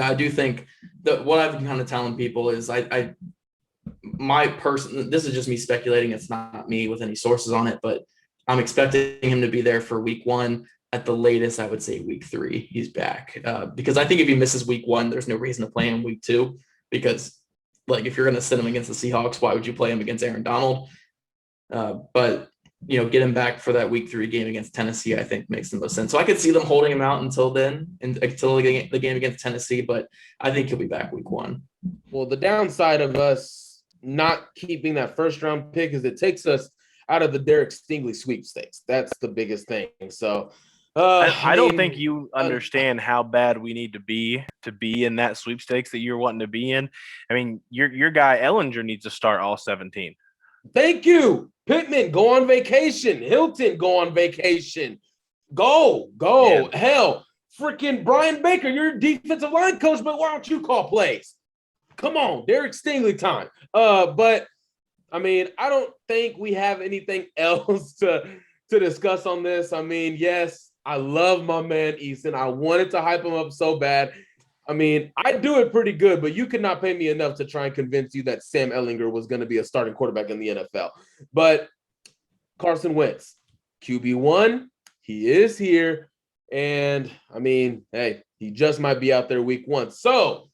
B: I do think that what I've been kind of telling people is this is just me speculating. It's not me with any sources on it, but I'm expecting him to be there for week 1. At the latest, I would say week 3, he's back. Because I think if he misses week 1, there's no reason to play him week 2. Because, if you're going to sit him against the Seahawks, why would you play him against Aaron Donald? But, get him back for that week 3 game against Tennessee, I think makes the most sense. So I could see them holding him out until then, until the game against Tennessee. But I think he'll be back week 1.
A: Well, the downside of us not keeping that first round pick is it takes us out of the Derek Stingley sweepstakes. That's the biggest thing. So,
C: I don't think you understand how bad we need to be in that sweepstakes that you're wanting to be in. I mean, your guy Ellinger needs to start all 17.
A: Thank you. Pittman, go on vacation. Hilton, go on vacation. Go. Yeah. Hell, freaking Brian Baker, you're a defensive line coach, but why don't you call plays? Come on, Derek Stingley time. But I mean, I don't think we have anything else to discuss on this. I mean, yes, I love my man Eason. I wanted to hype him up so bad. I mean, I do it pretty good, but you could not pay me enough to try and convince you that Sam Ellinger was going to be a starting quarterback in the NFL. But Carson Wentz, QB1, he is here. And I mean, hey, he just might be out there week 1. So,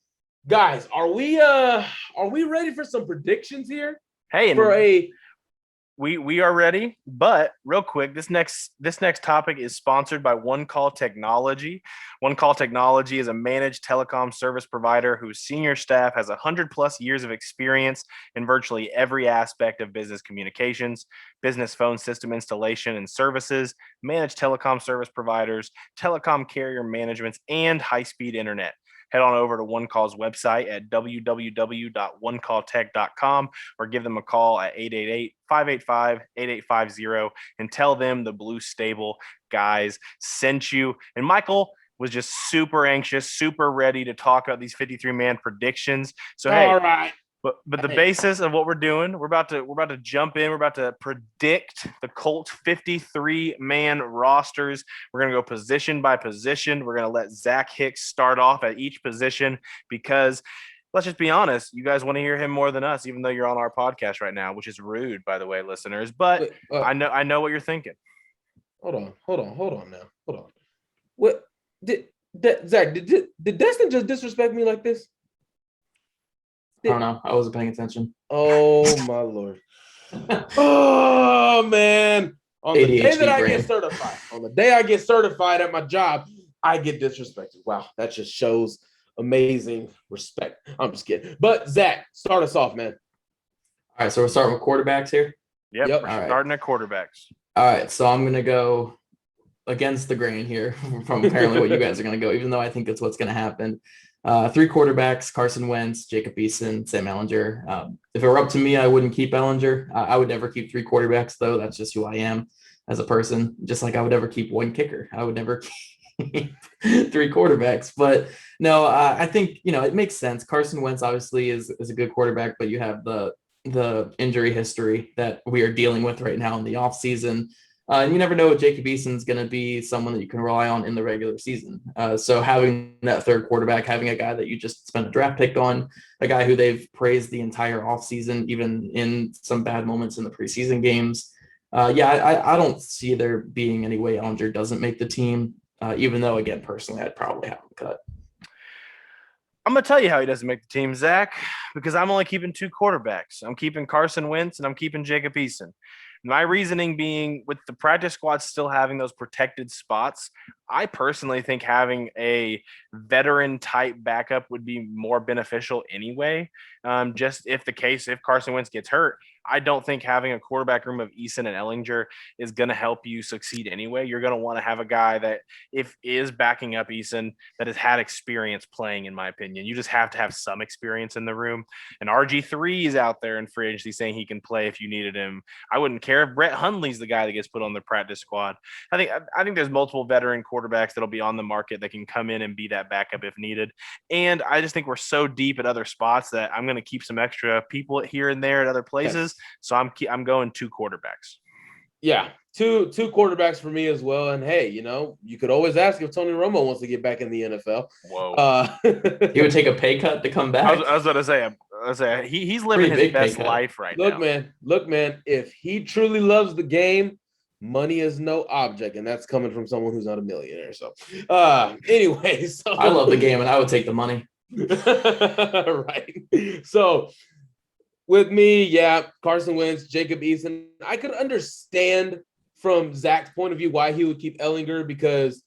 A: guys, are we ready for some predictions here?
C: Hey, we are ready, but real quick, this next topic is sponsored by One Call Technology. One Call Technology is a managed telecom service provider whose senior staff has 100+ years of experience in virtually every aspect of business communications, business phone system installation and services, managed telecom service providers, telecom carrier managements, and high-speed internet. Head on over to One Call's website at www.onecalltech.com or give them a call at 888-585-8850 and tell them the Blue Stable guys sent you. And Michael was just super anxious, super ready to talk about these 53-man predictions. So, hey,
A: all right.
C: But the basis of what we're doing, we're about to jump in. We're about to predict the Colts 53-man rosters. We're going to go position by position. We're going to let Zach Hicks start off at each position because let's just be honest, you guys want to hear him more than us, even though you're on our podcast right now, which is rude, by the way, listeners. But I know what you're thinking.
A: Hold on now. Hold on. What Zach, did Destin just disrespect me like this?
B: I don't know. I wasn't paying attention.
A: Oh, my Lord. Oh, man. On the day that I get certified at my job, I get disrespected. Wow, that just shows amazing respect. I'm just kidding. But, Zach, start us off, man.
B: All right, so we're starting with quarterbacks here?
C: Yep. We're starting at quarterbacks.
B: All right, so I'm going to go against the grain here from apparently what you guys are going to go, even though I think that's what's going to happen. 3 quarterbacks: Carson Wentz, Jacob Eason, Sam Ellinger. If it were up to me, I wouldn't keep Ellinger. I would never keep 3 quarterbacks, though. That's just who I am as a person. Just like I would never keep 1 kicker. I would never keep 3 quarterbacks. But no, I think, it makes sense. Carson Wentz obviously is a good quarterback, but you have the injury history that we are dealing with right now in the offseason. And you never know if Jacob Eason's going to be someone that you can rely on in the regular season. So having that 3rd quarterback, having a guy that you just spent a draft pick on, a guy who they've praised the entire offseason, even in some bad moments in the preseason games. I don't see there being any way Ellinger doesn't make the team, even though, again, personally, I'd probably have him cut.
C: I'm going to tell you how he doesn't make the team, Zach, because I'm only keeping 2 quarterbacks. I'm keeping Carson Wentz and I'm keeping Jacob Eason. My reasoning being, with the practice squad still having those protected spots, I personally think having a veteran type backup would be more beneficial anyway. Just if Carson Wentz gets hurt, I don't think having a quarterback room of Eason and Ellinger is going to help you succeed anyway. You're going to want to have a guy that, if is backing up Eason, that has had experience playing, in my opinion. You just have to have some experience in the room. And RG3 is out there in free agency saying he can play if you needed him. I wouldn't care if Brett Hundley's the guy that gets put on the practice squad. I think there's multiple veteran quarterbacks that'll be on the market that can come in and be that backup if needed. And I just think we're so deep at other spots that I'm going to keep some extra people here and there at other places. So I'm going 2 quarterbacks.
A: Yeah, two quarterbacks for me as well. And hey, you could always ask if Tony Romo wants to get back in the NFL.
C: Whoa.
B: He would take a pay cut to come back.
C: I was going to say he's living his best life right now.
A: Look, man, if he truly loves the game, money is no object, and that's coming from someone who's not a millionaire. So anyway,
B: I love the game and I would take the money.
A: Right. So with me, yeah, Carson Wentz, Jacob Eason. I could understand from Zach's point of view why he would keep Ellinger, because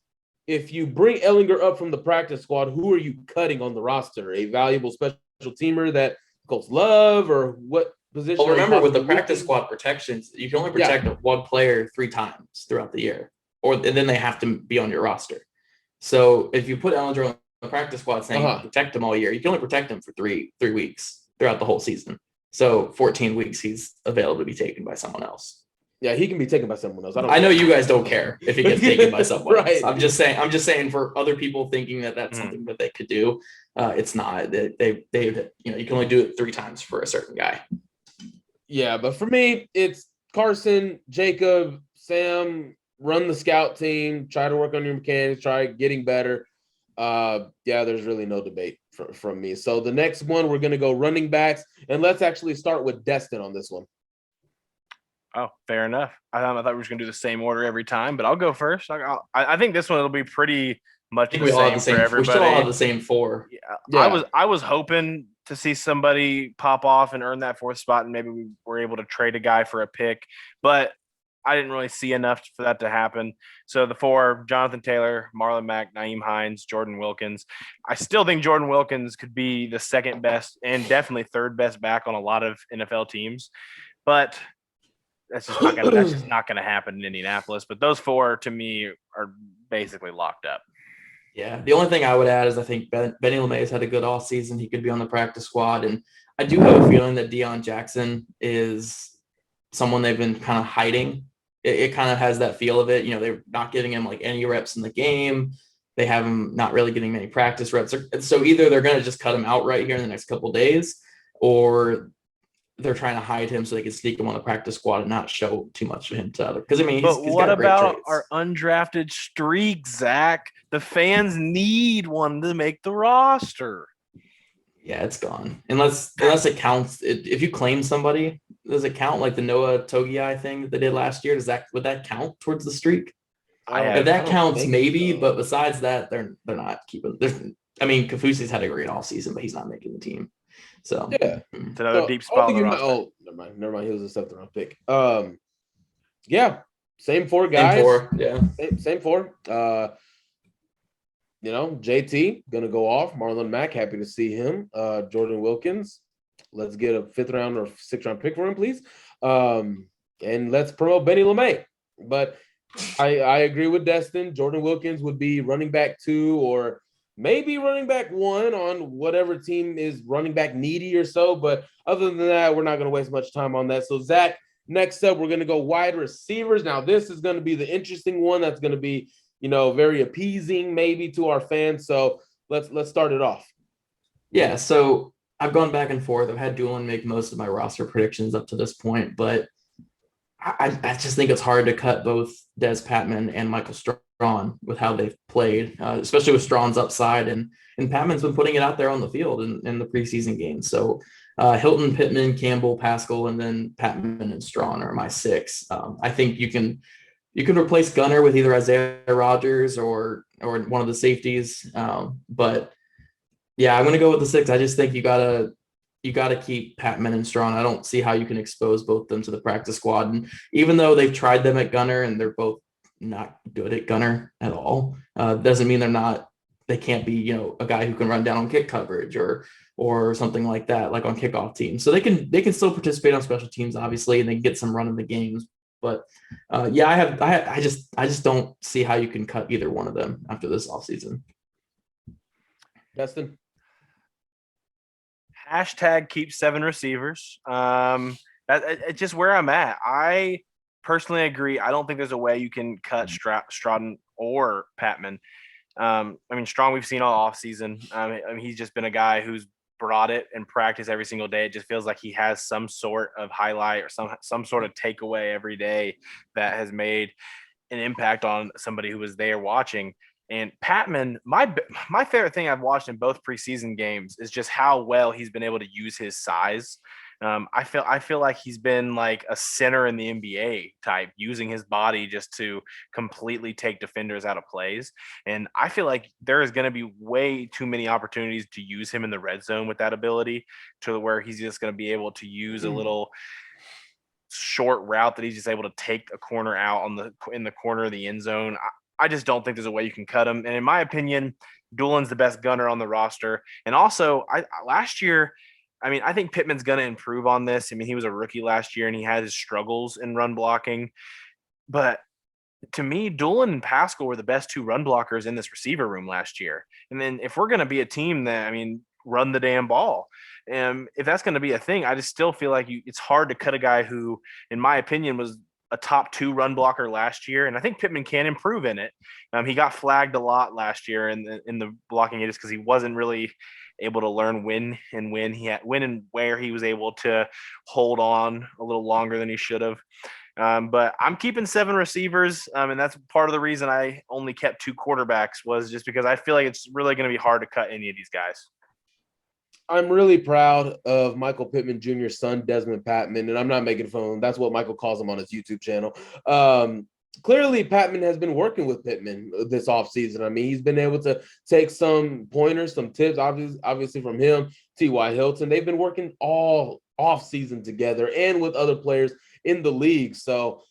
A: if you bring Ellinger up from the practice squad, who are you cutting on the roster? A valuable special teamer that Colts love, or what position?
B: Well, remember, with the practice squad protections, you can only protect one player 3 times throughout the year, and then they have to be on your roster. So if you put Ellinger on the practice squad saying protect him all year, you can only protect him for three weeks throughout the whole season. So 14 weeks, he's available to be taken by someone else.
A: Yeah, he can be taken by someone else.
B: I know you guys don't care if he gets taken by someone
A: right.
B: else. I'm just saying for other people thinking that that's something that they could do, it's not. They you can only do it 3 times for a certain guy.
A: Yeah, but for me, it's Carson, Jacob, Sam. Run the scout team. Try to work on your mechanics. Try getting better. There's really no debate from me. So the next one, we're going to go running backs, and let's actually start with Destin on this one.
C: Oh, fair enough. I thought we were just going to do the same order every time, but I'll go first. I think this one will be pretty much the same for everybody.
B: We still all have the same 4.
C: Yeah. I was hoping to see somebody pop off and earn that 4th spot, and maybe we were able to trade a guy for a pick, but I didn't really see enough for that to happen. So the 4, Jonathan Taylor, Marlon Mack, Nyheim Hines, Jordan Wilkins. I still think Jordan Wilkins could be the 2nd best and definitely 3rd best back on a lot of NFL teams. But that's just not going to happen in Indianapolis. But those 4, to me, are basically locked up.
B: Yeah. The only thing I would add is I think Benny LeMay's had a good offseason. He could be on the practice squad. And I do have a feeling that Deion Jackson is someone they've been kind of hiding. It kind of has that feel of it. They're not giving him like any reps in the game. They have him not really getting many practice reps. So either they're going to just cut him out right here in the next couple of days, or they're trying to hide him so they can sneak him on the practice squad and not show too much of him to other. Because he's
C: what
B: got great
C: about
B: traits.
C: our undrafted streak, Zach? The fans need one to make the roster.
B: Yeah, it's gone. Unless it counts. If you claim somebody, does it count like the Noah Togiai thing that they did last year? Would that count towards the streak? If that counts, maybe. So. But besides that, they're not keeping. Kafusi's had a great offseason, but he's not making the team. So
A: yeah,
C: it's another deep spot.
A: Never mind. He was a 7th round pick. Same 4 guys.
B: Same 4. Yeah,
A: same 4. JT gonna go off. Marlon Mack, happy to see him. Jordan Wilkins, let's get a 5th round or 6th round pick for him, please. And let's promote Benny LeMay. But I agree with Destin. Jordan Wilkins would be running back 2 or maybe running back 1 on whatever team is running back needy or so. But other than that, we're not going to waste much time on that. So, Zach, next up, we're going to go wide receivers. Now, this is going to be the interesting one. That's going to be, very appeasing maybe to our fans. So let's start it off.
B: Yeah, so I've gone back and forth. I've had Doolin make most of my roster predictions up to this point, but I just think it's hard to cut both Des Patman and Michael Strawn with how they've played, especially with Strawn's upside. And Patman's been putting it out there on the field in the preseason games. So Hilton, Pittman, Campbell, Pascal, and then Patman and Strawn are my 6. I think you can replace Gunner with either Isaiah Rodgers or one of the safeties. But yeah, I'm going to go with the 6. I just think you got to you got to keep Patman and Strawn. I don't see how you can expose both of them to the practice squad. And even though they've tried them at gunner and they're both not good at gunner at all, doesn't mean they can't be, a guy who can run down on kick coverage or something like that, like on kickoff teams. So they can still participate on special teams, obviously, and they get some run in the games. But I just don't see how you can cut either one of them after this offseason.
A: Justin?
C: Hashtag keep 7 receivers. It's just where I'm at. I personally agree. I don't think there's a way you can cut Stroughton or Patman. Strong we've seen all offseason. He's just been a guy who's brought it in practice every single day. It just feels like he has some sort of highlight or some sort of takeaway every day that has made an impact on somebody who was there watching. And Patman, my favorite thing I've watched in both preseason games is just how well he's been able to use his size. I feel like he's been like a center in the NBA type, using his body just to completely take defenders out of plays. And I feel like there is going to be way too many opportunities to use him in the red zone with that ability, to where he's just going to be able to use a little short route that he's just able to take a corner out in the corner of the end zone. I just don't think there's a way you can cut him. And in my opinion, Doolin's the best gunner on the roster. And also, last year, I think Pittman's going to improve on this. He was a rookie last year and he had his struggles in run blocking. But to me, Doolin and Pascal were the best 2 run blockers in this receiver room last year. And then if we're going to be a team that, run the damn ball. If that's going to be a thing, I just still feel like it's hard to cut a guy who, in my opinion, was a top 2 run blocker last year. And I think Pittman can improve in it. He got flagged a lot last year in the blocking just because he wasn't really able to learn when and where he was able to hold on a little longer than he should have. But I'm keeping 7 receivers. And that's part of the reason I only kept 2 quarterbacks, was just because I feel like it's really going to be hard to cut any of these guys.
A: I'm really proud of Michael Pittman Jr.'s son, Desmond Patman, and I'm not making fun. That's what Michael calls him on his YouTube channel. Clearly, Patman has been working with Pittman this offseason. He's been able to take some pointers, some tips, obviously from him, T.Y. Hilton. They've been working all offseason together and with other players in the league. So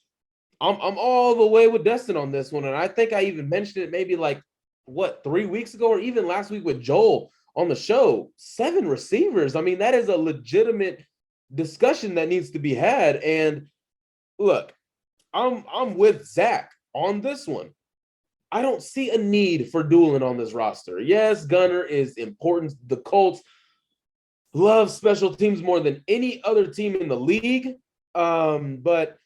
A: I'm all the way with Destin on this one. And I think I even mentioned it maybe 3 weeks ago, or even last week with Joel on the show. 7 receivers. That is a legitimate discussion that needs to be had. And look, I'm with Zach on this one. I don't see a need for Doolin on this roster. Yes, gunner is important. The Colts love special teams more than any other team in the league. But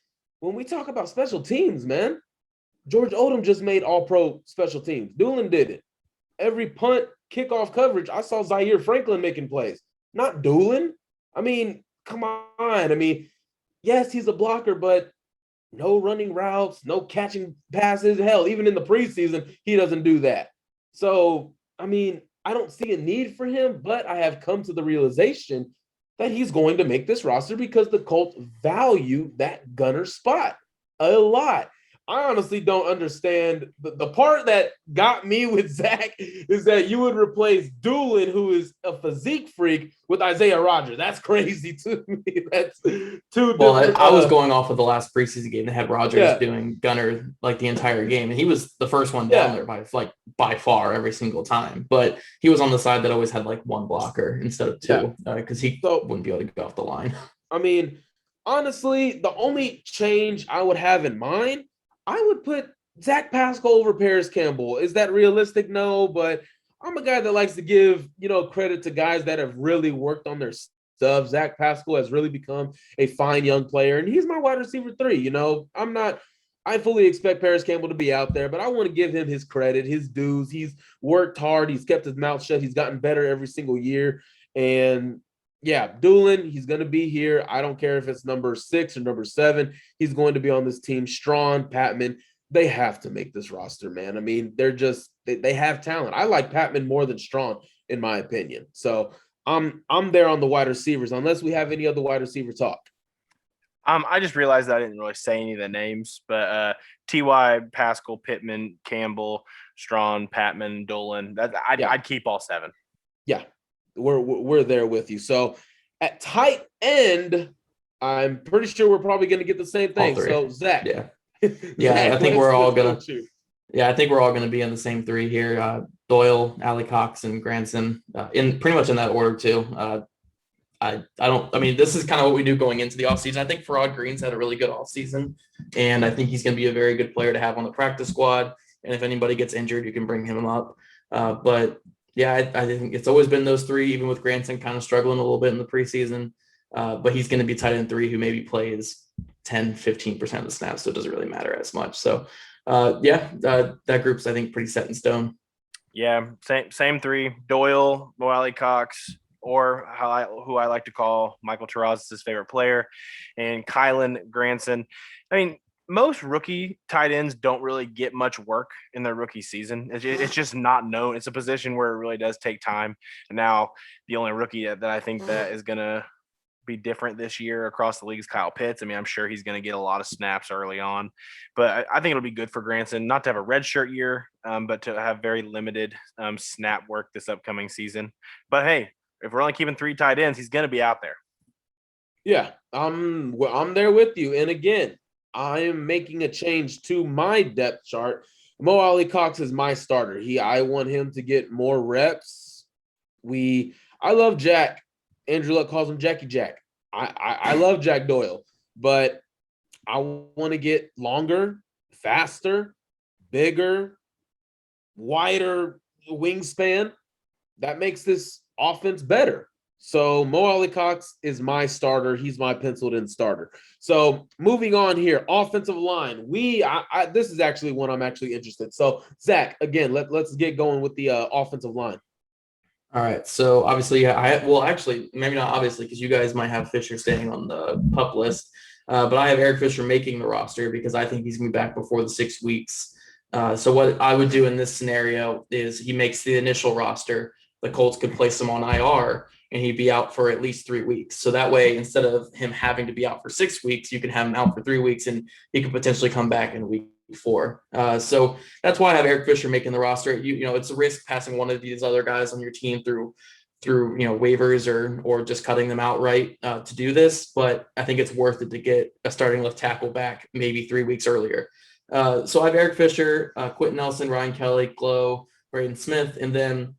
A: when we talk about special teams, man, George Odom just made all-pro special teams. Doolin did it. Every punt, kickoff coverage, I saw Zaire Franklin making plays, not Doolin. Come on. Yes, he's a blocker, but no running routes, no catching passes. Hell, even in the preseason, he doesn't do that. So, I don't see a need for him, but I have come to the realization that he's going to make this roster because the Colts value that gunner spot a lot. I honestly don't understand. The part that got me with Zach is that you would replace Doolin, who is a physique freak, with Isaiah Rodgers. That's crazy to me. That's too different.
B: Well, I was going off of the last preseason game that had Rodgers doing gunner the entire game, and he was the first one down there by far every single time. But he was on the side that always had 1 blocker instead of 2 because he wouldn't be able to go off the line.
A: Honestly, the only change I would have in mind, I would put Zach Pascal over Paris Campbell. Is that realistic? No, but I'm a guy that likes to give, credit to guys that have really worked on their stuff. Zach Pascal has really become a fine young player, and he's my wide receiver 3. I fully expect Paris Campbell to be out there, but I want to give him his credit, his dues. He's worked hard. He's kept his mouth shut. He's gotten better every single year. And Doolin, he's going to be here. I don't care if it's number 6 or number 7. He's going to be on this team. Strawn, Patman, they have to make this roster, man. They're just they have talent. I like Patman more than Strawn, in my opinion. So I'm there on the wide receivers, unless we have any other wide receiver talk.
C: I just realized that I didn't really say any of the names, but T.Y., Pascal, Pittman, Campbell, Strawn, Patman, Doolin. I'd keep all 7.
A: Yeah. We're there with you. So At tight end, I'm pretty sure we're probably going to get the same thing. So, Zach.
B: Yeah.
A: Zach,
B: I think we're all
A: going
B: to. Yeah, I think we're all going to be in the same three here. Doyle, Cox, and Granson, in pretty much in that order too. This is kind of what we do going into the offseason. I think Farrod Green's had a really good offseason, and I think he's going to be a very good player to have on the practice squad. And if anybody gets injured, you can bring him up. But yeah, I think it's always been those three, even with Granson kind of struggling a little bit in the preseason. But he's going to be tight end 3 who maybe plays 10, 15% of the snaps, so it doesn't really matter as much. So that group's, I think, pretty set in stone.
C: Yeah, same 3: Doyle, Mo Cox, or who I like to call Michael Terrazas' favorite player, and Kylan Granson. I mean, most rookie tight ends don't really get much work in their rookie season. It's just not known. It's a position where it really does take time. And now the only rookie that I think that is going to be different this year across the league is Kyle Pitts. I mean, I'm sure he's going to get a lot of snaps early on, but I think it'll be good for Granson not to have a redshirt year, but to have very limited snap work this upcoming season. But hey, if we're only keeping 3 tight ends, he's going to be out there.
A: Yeah, I'm there with you. And again, I am making a change to my depth chart. Mo Cox is my starter. I want him to get more reps. I love Jack. Andrew Luck calls him Jackie Jack. I love Jack Doyle, but I want to get longer, faster, bigger, wider wingspan. That makes this offense better. So Mo Cox is my starter. He's my penciled-in starter. So moving on here, offensive line. This is actually one I'm actually interested. So Zach, again, let's get going with the offensive line.
B: All right. So obviously, actually, maybe not obviously, because you guys might have Fisher staying on the PUP list, but I have Eric Fisher making the roster because I think he's going to be back before the 6 weeks. So what I would do in this scenario is he makes the initial roster. The Colts could place him on IR, and he'd be out for at least 3 weeks. So that way, instead of him having to be out for 6 weeks, you can have him out for 3 weeks, and he could potentially come back in week 4. So that's why I have Eric Fisher making the roster. It's a risk passing one of these other guys on your team through waivers or just cutting them outright to do this. But I think it's worth it to get a starting left tackle back maybe 3 weeks earlier. So I have Eric Fisher, Quentin Nelson, Ryan Kelly, Glow, Braden Smith, and then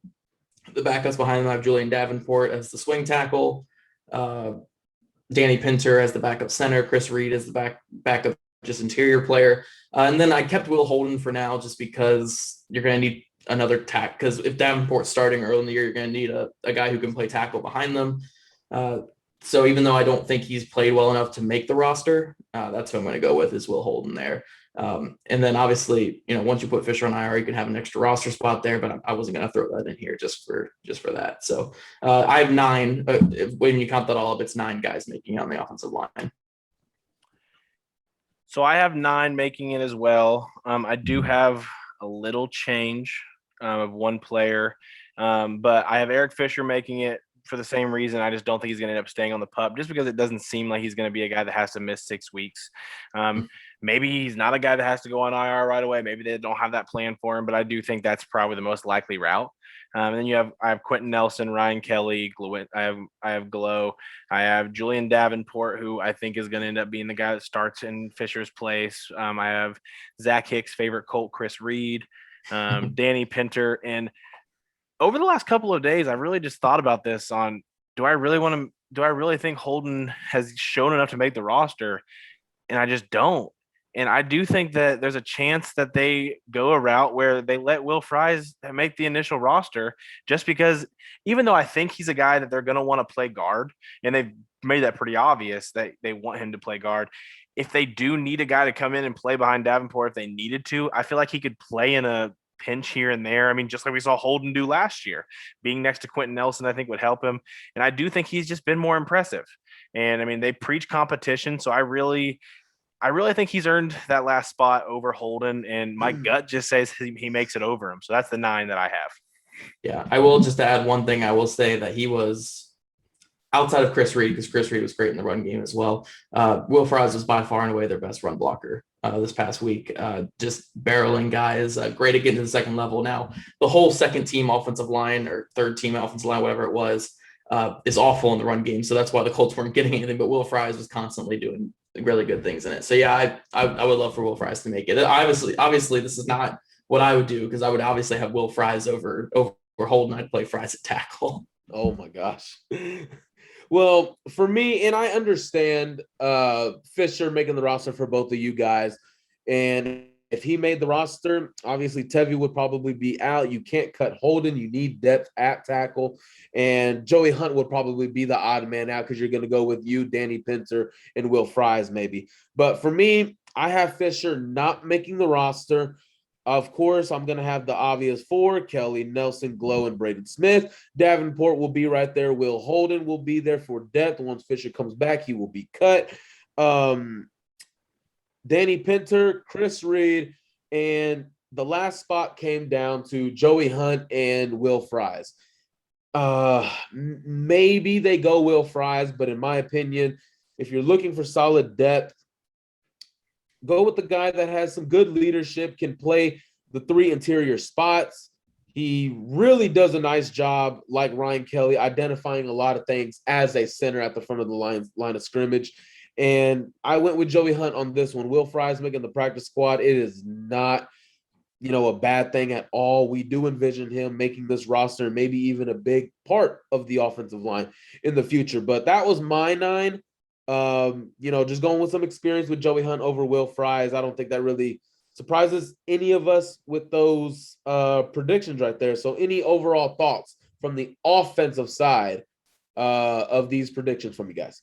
B: the backups behind them, I have Julian Davenport as the swing tackle, Danny Pinter as the backup center, Chris Reed as the backup just interior player. And then I kept Will Holden for now just because you're going to need another tack. Because if Davenport's starting early in the year, you're going to need a guy who can play tackle behind them. So even though I don't think he's played well enough to make the roster, that's who I'm going to go with is Will Holden there. And then obviously, once you put Fisher on IR, you can have an extra roster spot there, but I wasn't going to throw that in here just for that. So I have 9. When you count that all up, it's 9 guys making it on the offensive line.
C: So I have 9 making it as well. I do have a little change of one player, but I have Eric Fisher making it for the same reason. I just don't think he's going to end up staying on the PUP just because it doesn't seem like he's going to be a guy that has to miss 6 weeks. Maybe he's not a guy that has to go on IR right away. Maybe they don't have that plan for him, but I do think that's probably the most likely route. And then I have Quentin Nelson, Ryan Kelly, I have Glow. I have Julian Davenport, who I think is going to end up being the guy that starts in Fisher's place. I have Zach Hicks' favorite Colt, Chris Reed, Danny Pinter. And over the last couple of days, I've really just thought about this on, do I really think Holden has shown enough to make the roster? And I just don't. And I do think that there's a chance that they go a route where they let Will Fries make the initial roster, just because even though I think he's a guy that they're going to want to play guard, and they've made that pretty obvious that they want him to play guard, if they do need a guy to come in and play behind Davenport if they needed to, I feel like he could play in a pinch here and there. I mean, just like we saw Holden do last year. Being next to Quentin Nelson, I think, would help him. And I do think he's just been more impressive. And I mean, they preach competition, so I really think he's earned that last spot over Holden, and my gut just says he makes it over him. So that's the 9 that I have.
B: Yeah, I will just add one thing. I will say that he was outside of Chris Reed, because Chris Reed was great in the run game as well. Will Fries was by far and away their best run blocker this past week. Just barreling guys, great at getting to the second level. Now, the whole second team offensive line or third team offensive line, whatever it was, is awful in the run game. So that's why the Colts weren't getting anything, but Will Fries was constantly doing really good things in it. So yeah, I would love for Will Fries to make it. Obviously this is not what I would do, because I would obviously have Will Fries over Holden. I'd play Fries at tackle.
A: Oh my gosh. Well, for me, and I understand Fisher making the roster for both of you guys. And if he made the roster, obviously Tevye would probably be out. You can't cut Holden. You need depth at tackle. And Joey Hunt would probably be the odd man out, because you're going to go with you, Danny Pinter, and Will Fries maybe. But for me, I have Fisher not making the roster. Of course, I'm going to have the obvious four: Kelly, Nelson, Glow, and Braden Smith. Davenport will be right there. Will Holden will be there for depth. Once Fisher comes back, he will be cut. Danny Pinter, Chris Reed, and the last spot came down to Joey Hunt and Will Fries. Maybe they go Will Fries, but in my opinion, if you're looking for solid depth, go with the guy that has some good leadership, can play the three interior spots. He really does a nice job, like Ryan Kelly, identifying a lot of things as a center at the front of the line of scrimmage. And I went with Joey Hunt on this one. Will Fries making the practice squad. It is not, a bad thing at all. We do envision him making this roster, and maybe even a big part of the offensive line in the future. But that was my 9. Just going with some experience with Joey Hunt over Will Fries. I don't think that really surprises any of us with those predictions right there. So any overall thoughts from the offensive side of these predictions from you guys?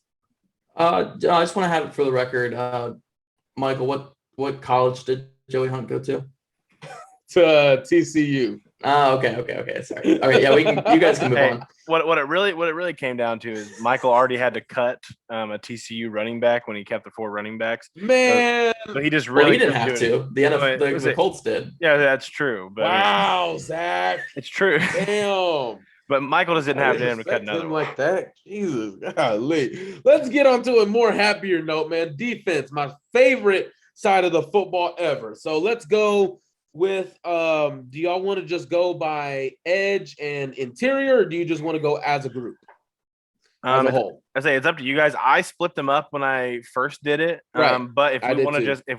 B: I just want to have it for the record. Michael, what college did Joey Hunt go to?
A: To TCU.
B: Oh, okay. Sorry. All right, yeah, you guys can move on.
C: What it really came down to is Michael already had to cut a TCU running back when he kept the 4 running backs.
A: Man,
C: so he just really
B: he didn't have to. The Colts did.
C: Yeah, that's true. But
A: wow, Zach,
C: it's true.
A: Damn.
C: But Michael just didn't have him to cut another one
A: like that. Jesus, golly. Let's get on to a more happier note, man. Defense, my favorite side of the football ever. So let's go with do y'all want to just go by edge and interior, or do you just want to go as a group? As a whole?
C: I say it's up to you guys. I split them up when I first did it.
A: Right.
C: But if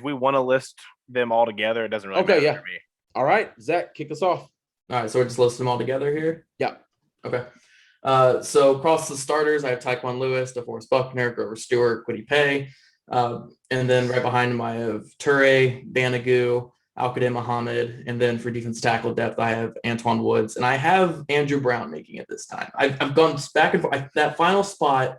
C: we want to list them all together, it doesn't really matter for me.
A: All right, Zach, kick us off.
B: All right, so we're just listing them all together here?
A: Yeah.
B: Okay. So across the starters, I have Tyquan Lewis, DeForest Buckner, Grover Stewart, Kwity Paye. And then right behind him, I have Toure, Banigou, Al-Qadim Muhammad, and then for defense tackle depth, I have Antoine Woods, and I have Andrew Brown making it this time. I've gone back and forth. That final spot,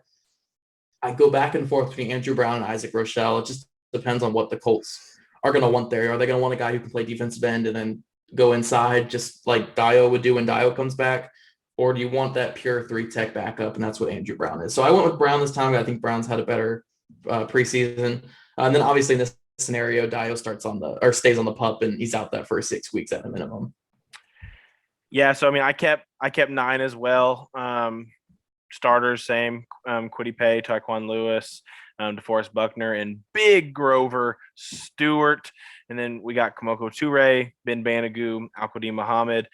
B: I go back and forth between Andrew Brown and Isaac Rochelle. It just depends on what the Colts are going to want there. Are they going to want a guy who can play defensive end and then go inside, just like Dio would do when Dio comes back? Or do you want that pure 3-tech backup? And that's what Andrew Brown is. So I went with Brown this time. I think Brown's had a better preseason. And then obviously in this scenario, Dio stays on the pup, and he's out that first 6 weeks at a minimum.
C: Yeah, so I mean, I kept 9 as well. Starters, same. Kwity Paye, Tyquan Lewis, DeForest Buckner, and big Grover Stewart. And then we got Kemoko Toure, Ben Banigou, Al-Qadim Muhammad.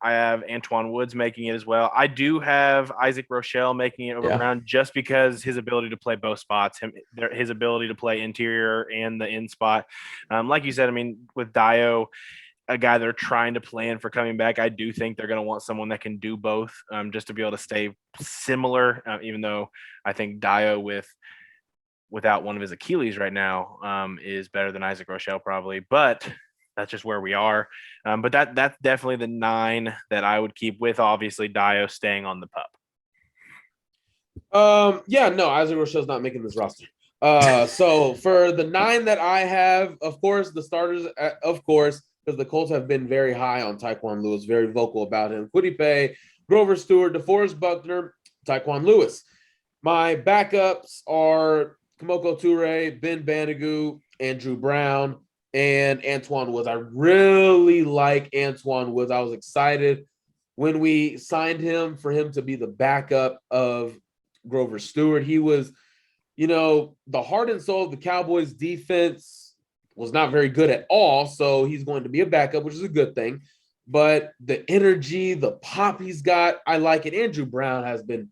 C: I have Antoine Woods making it as well. I do have Isaac Rochelle making it over Brown, just because his ability to play both spots, his ability to play interior and the in spot. Like you said, I mean, with Dio, a guy they're trying to plan for coming back, I do think they're going to want someone that can do both, just to be able to stay similar, even though I think Dio without one of his Achilles right now is better than Isaac Rochelle probably. But that's just where we are. But that's definitely the 9 that I would keep, with obviously Dio staying on the pup.
A: Isaac Rochelle's not making this roster. So for the 9 that I have, of course, the starters, because the Colts have been very high on Tyquan Lewis, very vocal about him. Kwity Paye, Grover Stewart, DeForest Buckner, Tyquan Lewis. My backups are Kemoko Toure, Ben Banigou, Andrew Brown, and Antoine Woods. I really like Antoine Woods. I was excited when we signed him for him to be the backup of Grover Stewart. He was, the heart and soul of the Cowboys defense was not very good at all. So he's going to be a backup, which is a good thing. but the energy, the pop he's got, I like it. Andrew Brown has been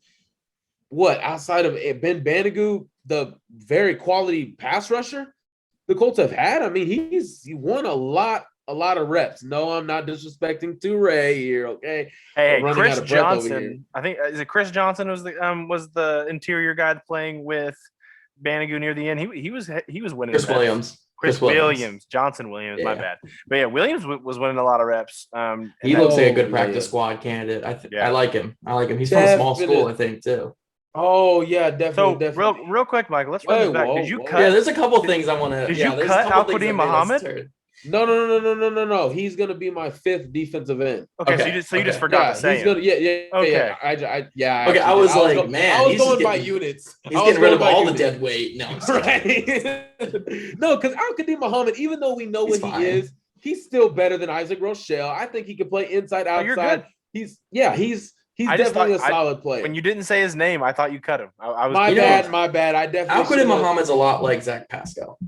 A: outside of Ben Bandigoud, the very quality pass rusher the Colts have had. I mean, he won a lot of reps. No, I'm not disrespecting Toure here. Okay.
C: Hey, Chris Johnson. I think is it Chris Johnson was the interior guy playing with Bandigoud near the end. He was winning. Chris Williams. Johnson Williams. Yeah. My bad. But yeah, Williams was winning a lot of reps.
B: He looks like a good practice squad candidate. I like him. He's from a small school, I think, too.
A: Oh yeah, definitely.
C: So real quick, Michael, let's run this back. Did you cut?
B: Yeah, there's a couple things I want to.
C: Did you cut Al-Quadin Muhammad?
A: No. He's gonna be my 5th defensive end.
C: Okay, so you just forgot to say
A: he's gonna,
C: Okay.
A: I was going by units.
B: He's getting rid of all the dead weight. No,
A: right. No, because Al-Quadin Muhammad, even though we know what he is, he's still better than Isaac Rochelle. I think he can play inside, outside. He's definitely a solid player.
C: When you didn't say his name, I thought you cut him. I was
A: my bad. I definitely.
B: Al-Quadin Muhammad's a lot like Zach Pascal,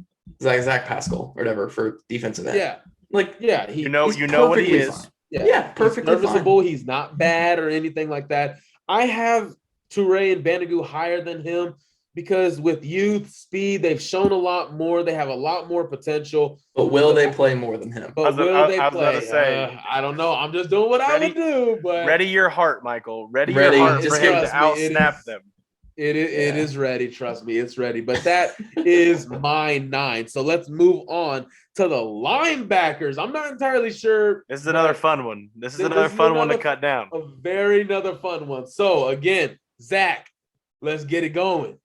B: or whatever for defensive end.
A: Yeah.
C: You know what he is.
B: Fine. Yeah, perfectly
A: he's serviceable. Fine. He's not bad or anything like that. I have Toure and Bandigoud higher than him because with youth, speed, they've shown a lot more. They have a lot more potential.
B: But will they play more than him?
A: But will they play? I don't know. I'm just doing what I would do. But
C: ready your heart, Michael. Ready your heart for him to outsnap them.
A: It is ready. Trust me, it's ready. But that is my 9. So let's move on to the linebackers. I'm not entirely sure.
C: This is another fun one. This is another fun one to cut down.
A: Another fun one. So again, Zach, let's get it going.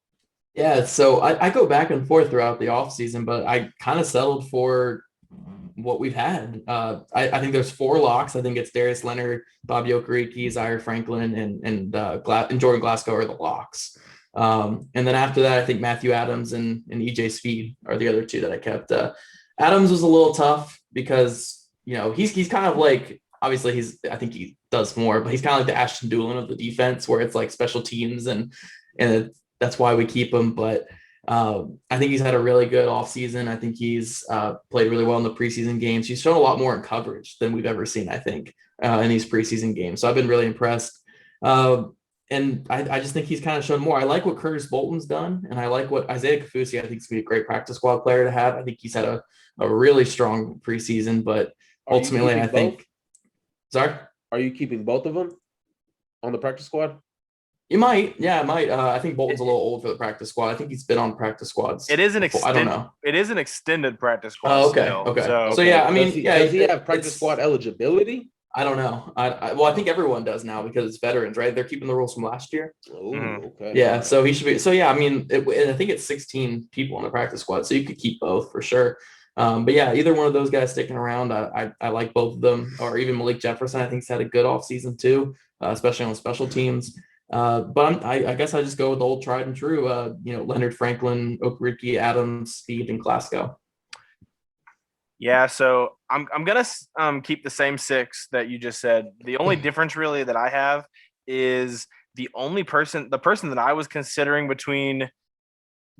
B: Yeah, so I go back and forth throughout the offseason, but I kind of settled for what we've had. I think there's 4 locks. I think it's Darius Leonard, Bobby Okereke, Zaire Franklin, and Jordan Glasgow are the locks. And then after that, I think Matthew Adams and EJ Speed are the other 2 that I kept. Adams was a little tough because, he's kind of like, obviously I think he does more, but he's kind of like the Ashton Doolin of the defense where it's like special teams and that's why we keep him. But I think he's had a really good offseason. I think he's played really well in the preseason games. He's shown a lot more in coverage than we've ever seen, I think, in these preseason games. So I've been really impressed. And I just think he's kind of shown more. I like what Curtis Bolton's done, and I like what Isaiah Kafusi, I think, is going to be a great practice squad player to have. I think he's had a really strong preseason, but ultimately I think – sorry?
A: Are you keeping both of them on the practice squad?
B: You might. Yeah, I might. I think Bolton's a little old for the practice squad. I think he's been on practice squads.
C: It is an extended. I don't know. It is an extended practice squad.
B: Oh, okay.
C: Still,
B: okay. So yeah, I mean,
A: does he have practice squad eligibility?
B: I don't know. I think everyone does now because it's veterans, right? They're keeping the rules from last year.
A: Oh, okay.
B: Yeah, so he should be. So yeah, I mean, I think it's 16 people on the practice squad, so you could keep both for sure. But yeah, either one of those guys sticking around, I like both of them. Or even Malik Jefferson, I think he's had a good offseason too, especially on special teams. But I guess I just go with the old tried and true. Leonard Franklin, Okereke, Adams, Speed, and Glasgow.
C: Yeah, so I'm gonna keep the same 6 that you just said. The only difference really that I have is the person that I was considering between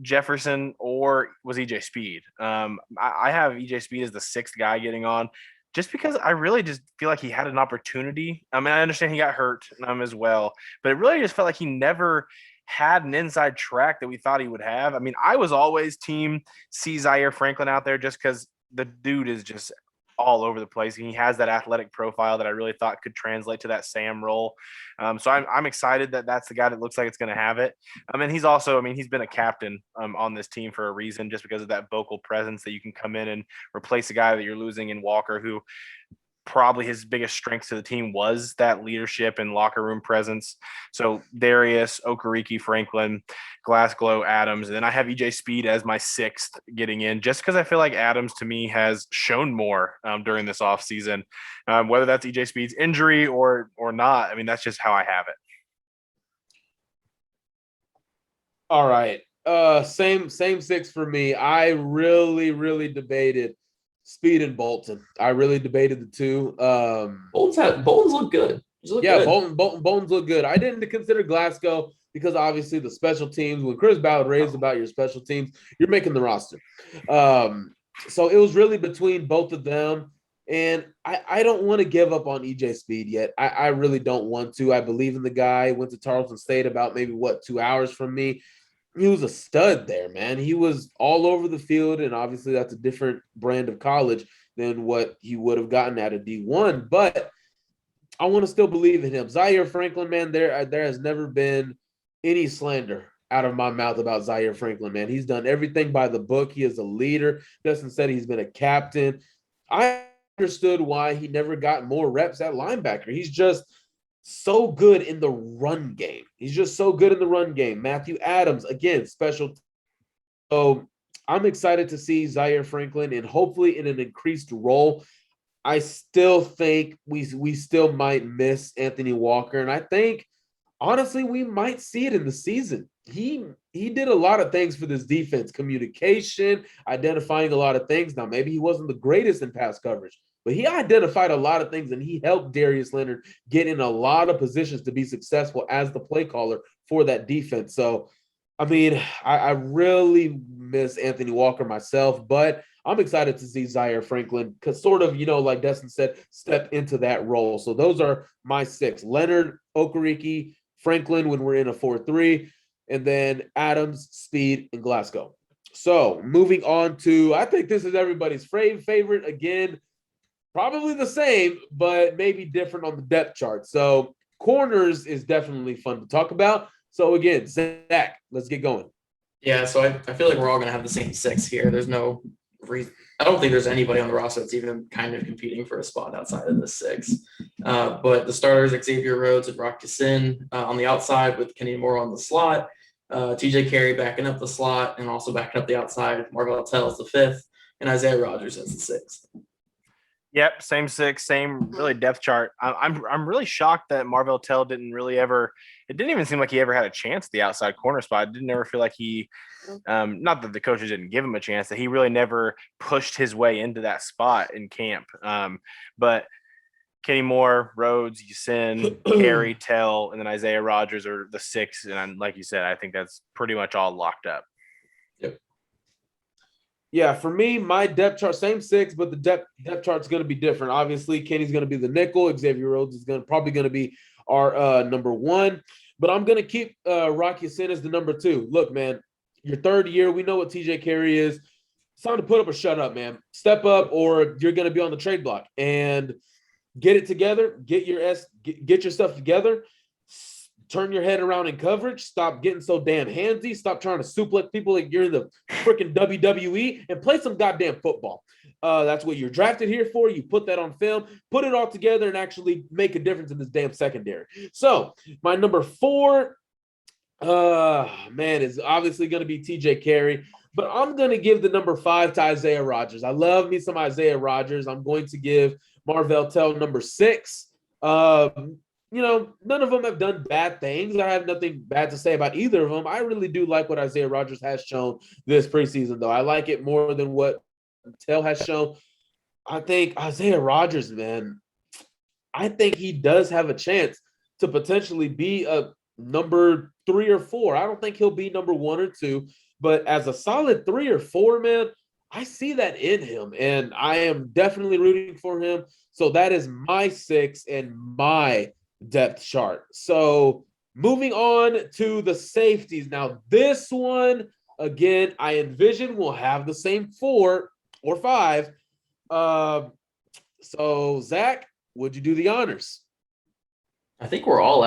C: Jefferson or was EJ Speed. I have EJ Speed as the 6th guy getting on, just because I really just feel like he had an opportunity. I mean, I understand he got hurt as well, but it really just felt like he never had an inside track that we thought he would have. I mean, I was always team C. Zaire Franklin out there just because the dude is just all over the place. And he has that athletic profile that I really thought could translate to that Sam role. So I'm excited that that's the guy that looks like it's going to have it. And he's also, he's been a captain on this team for a reason, just because of that vocal presence that you can come in and replace a guy that you're losing in Walker, who probably his biggest strength to the team was that leadership and locker room presence. So Darius, Okereke, Franklin, Glasgow, Adams, and then I have EJ Speed as my 6th getting in, just because I feel like Adams to me has shown more during this offseason, whether that's EJ Speed's injury or not. That's just how I have it.
A: All right. Same 6 for me. I really debated Speed and Bolton. I really debated the 2.
B: Bolton's look good.
A: Good. Bolton's look good. I didn't consider Glasgow because obviously the special teams, when Chris Ballard raised about your special teams, you're making the roster. So it was really between both of them. And I don't want to give up on EJ Speed yet. I really don't want to. I believe in the guy. Went to Tarleton State about maybe 2 hours from me. He was a stud there, man. He was all over the field, and obviously that's a different brand of college than what he would have gotten at a D1. But I want to still believe in him. Zaire Franklin, man, there has never been any slander out of my mouth about Zaire Franklin, man. He's done everything by the book. He is a leader. Dustin said he's been a captain. I understood why he never got more reps at linebacker. He's just so good in the run game. He's just so good in the run game. Matthew Adams, again, special. So I'm excited to see Zaire Franklin and hopefully in an increased role. I still think we still might miss Anthony Walker. And I think, honestly, we might see it in the season. He did a lot of things for this defense, communication, identifying a lot of things. Now, maybe he wasn't the greatest in pass coverage, but he identified a lot of things, and he helped Darius Leonard get in a lot of positions to be successful as the play caller for that defense. So, I mean, I really miss Anthony Walker myself, but I'm excited to see Zaire Franklin because sort of, like Destin said, step into that role. So those are my 6. Leonard, Okereke, Franklin when we're in a 4-3, and then Adams, Speed, and Glasgow. So moving on to, I think this is everybody's favorite. Again, probably the same, but maybe different on the depth chart. So corners is definitely fun to talk about. So again, Zach, let's get going.
B: Yeah, so I feel like we're all going to have the same 6 here. There's no reason. I don't think there's anybody on the roster that's even kind of competing for a spot outside of the 6. But the starters, Xavier Rhodes and Rock Ya-Sin on the outside with Kenny Moore on the slot. TJ Carey backing up the slot and also backing up the outside. Marvell Tell is the 5th, and Isaiah Rogers as the 6th.
C: Yep, same 6, same really depth chart. I'm really shocked that Marvell Tell didn't really ever. It didn't even seem like he ever had a chance at the outside corner spot. It didn't ever feel like he, not that the coaches didn't give him a chance, that he really never pushed his way into that spot in camp. But Kenny Moore, Rhodes, Ya-Sin, Carey, Tell, and then Isaiah Rogers are the 6. And like you said, I think that's pretty much all locked up.
B: Yep.
A: Yeah, for me, my depth chart, same 6, but the depth chart's going to be different. Obviously, Kenny's going to be the nickel. Xavier Rhodes is probably going to be our number 1. But I'm going to keep Rock Ya-Sin as the number 2. Look, man, your 3rd year, we know what TJ Carey is. It's time to put up or shut up, man. Step up or you're going to be on the trade block. And get it together. Get your stuff together. Turn your head around in coverage. Stop getting so damn handsy. Stop trying to suplex people like you're in the freaking WWE and play some goddamn football. That's what you're drafted here for. You put that on film, put it all together, and actually make a difference in this damn secondary. So my number 4, is obviously going to be TJ Carey, but I'm going to give the number 5 to Isaiah Rogers. I love me some Isaiah Rogers. I'm going to give Marvell Tell number 6. None of them have done bad things. I have nothing bad to say about either of them. I really do like what Isaiah Rogers has shown this preseason, though. I like it more than what Tell has shown. I think Isaiah Rogers, man, I think he does have a chance to potentially be a number 3 or 4. I don't think he'll be number 1 or 2, but as a solid 3 or 4, man, I see that in him, and I am definitely rooting for him. So that is my 6 and my depth chart. So moving on to the safeties. Now, this one, again, I envision will have the same 4 or 5. So, Zach, would you do the honors?
B: I think we all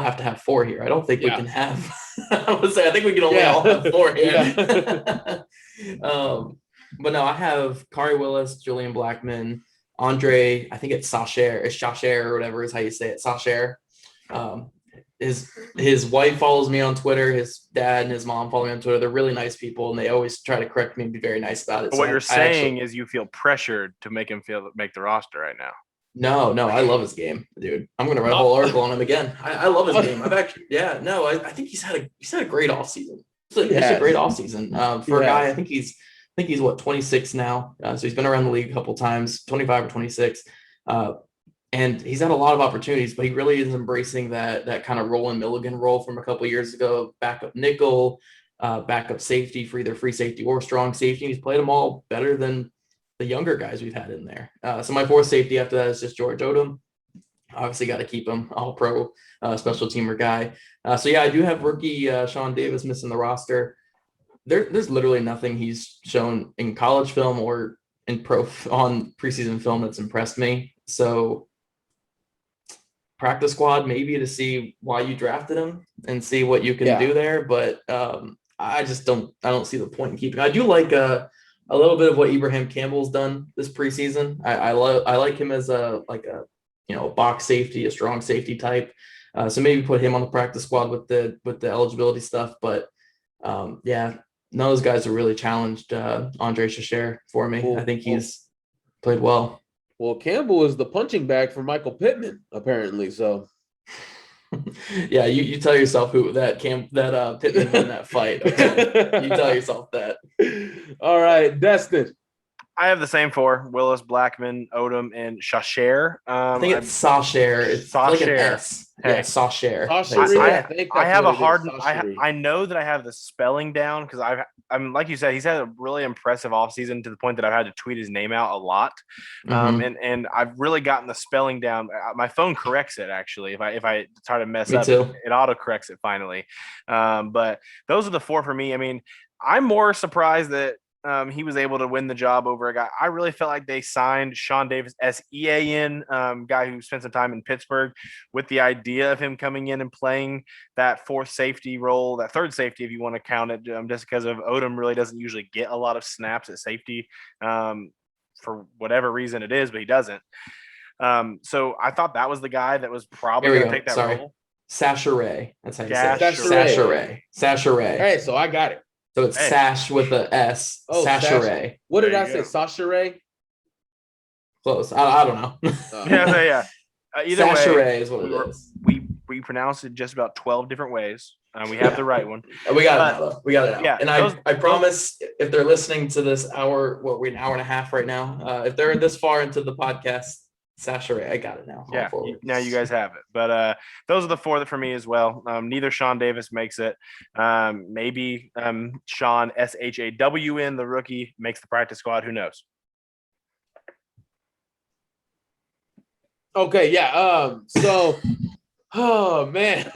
B: have to have 4 here. I don't think we can have. I would say I think we can only all have 4 here. But no, I have Kari Willis, Julian Blackman, Andre, I think it's Sacher or whatever is how you say it, Sacher. His wife follows me on Twitter. His dad and his mom follow me on Twitter. They're really nice people, and they always try to correct me and be very nice about it.
C: But what you're saying is you feel pressured to make the roster right now.
B: No, I love his game, dude. I'm gonna write a whole article on him again. I love his game. I think he's had a great offseason. It's a great offseason for a guy. I think he's 26 now. So he's been around the league a couple times, 25 or 26. And he's had a lot of opportunities, but he really is embracing that kind of Roland Milligan role from a couple of years ago, backup nickel, backup safety for either free safety or strong safety. He's played them all better than the younger guys we've had in there. So my fourth safety after that is just George Odom. Obviously got to keep him, all pro special teamer guy. So yeah, I do have rookie Sean Davis missing the roster. There's literally nothing he's shown in college film or in on preseason film that's impressed me. So practice squad, maybe, to see why you drafted him and see what you can do there. But I don't see the point in keeping. I do like a little bit of what Ibrahim Campbell's done this preseason. I like him as a box safety, a strong safety type. So maybe put him on the practice squad with the eligibility stuff. But none of those guys have really challenged Andre Chachere for me. I think he's played well.
A: Well, Campbell is the punching bag for Michael Pittman, apparently. So,
B: yeah, you tell yourself Pittman won that fight. Okay? You tell yourself that.
A: All right, Destin.
C: I have the same four: Willis, Blackman, Odom, and Chachere.
B: I think it's Chachere. It's like an S.
C: Hey.
B: Yeah, Chachere.
C: I have a hard. I know that I have the spelling down because I'm like you said, he's had a really impressive offseason to the point that I've had to tweet his name out a lot. And I've really gotten the spelling down. My phone corrects it actually. If I try to mess up, it auto corrects it finally. But those are the four for me. I mean, I'm more surprised that he was able to win the job over a guy. I really felt like they signed Sean Davis, SEAN, guy who spent some time in Pittsburgh, with the idea of him coming in and playing that fourth safety role, that third safety, if you want to count it, just because of Odom really doesn't usually get a lot of snaps at safety for whatever reason it is, but he doesn't. So I thought that was the guy that was probably going to take that role.
B: Chachere. That's how you say it. Chachere.
A: Hey, so I got it.
B: So it's Sash with a S.
A: Oh,
B: Chachere.
A: What did I say? Chachere?
B: Close. I don't know.
C: Yeah. Either
B: Chachere
C: way,
B: is what it is.
C: We pronounce it just about 12 different ways. We have the right one.
B: We got it now, though. We got it now.
C: Yeah,
B: and I promise, if they're listening to this hour, we're an hour and a half right now. If they're this far into the podcast, Chachere, I got it now.
C: Yeah, now you guys have it. But those are the four that for me as well. Neither Sean Davis makes it. Maybe Sean SHAWN, the rookie, makes the practice squad. Who knows?
A: Okay, yeah. So, oh man,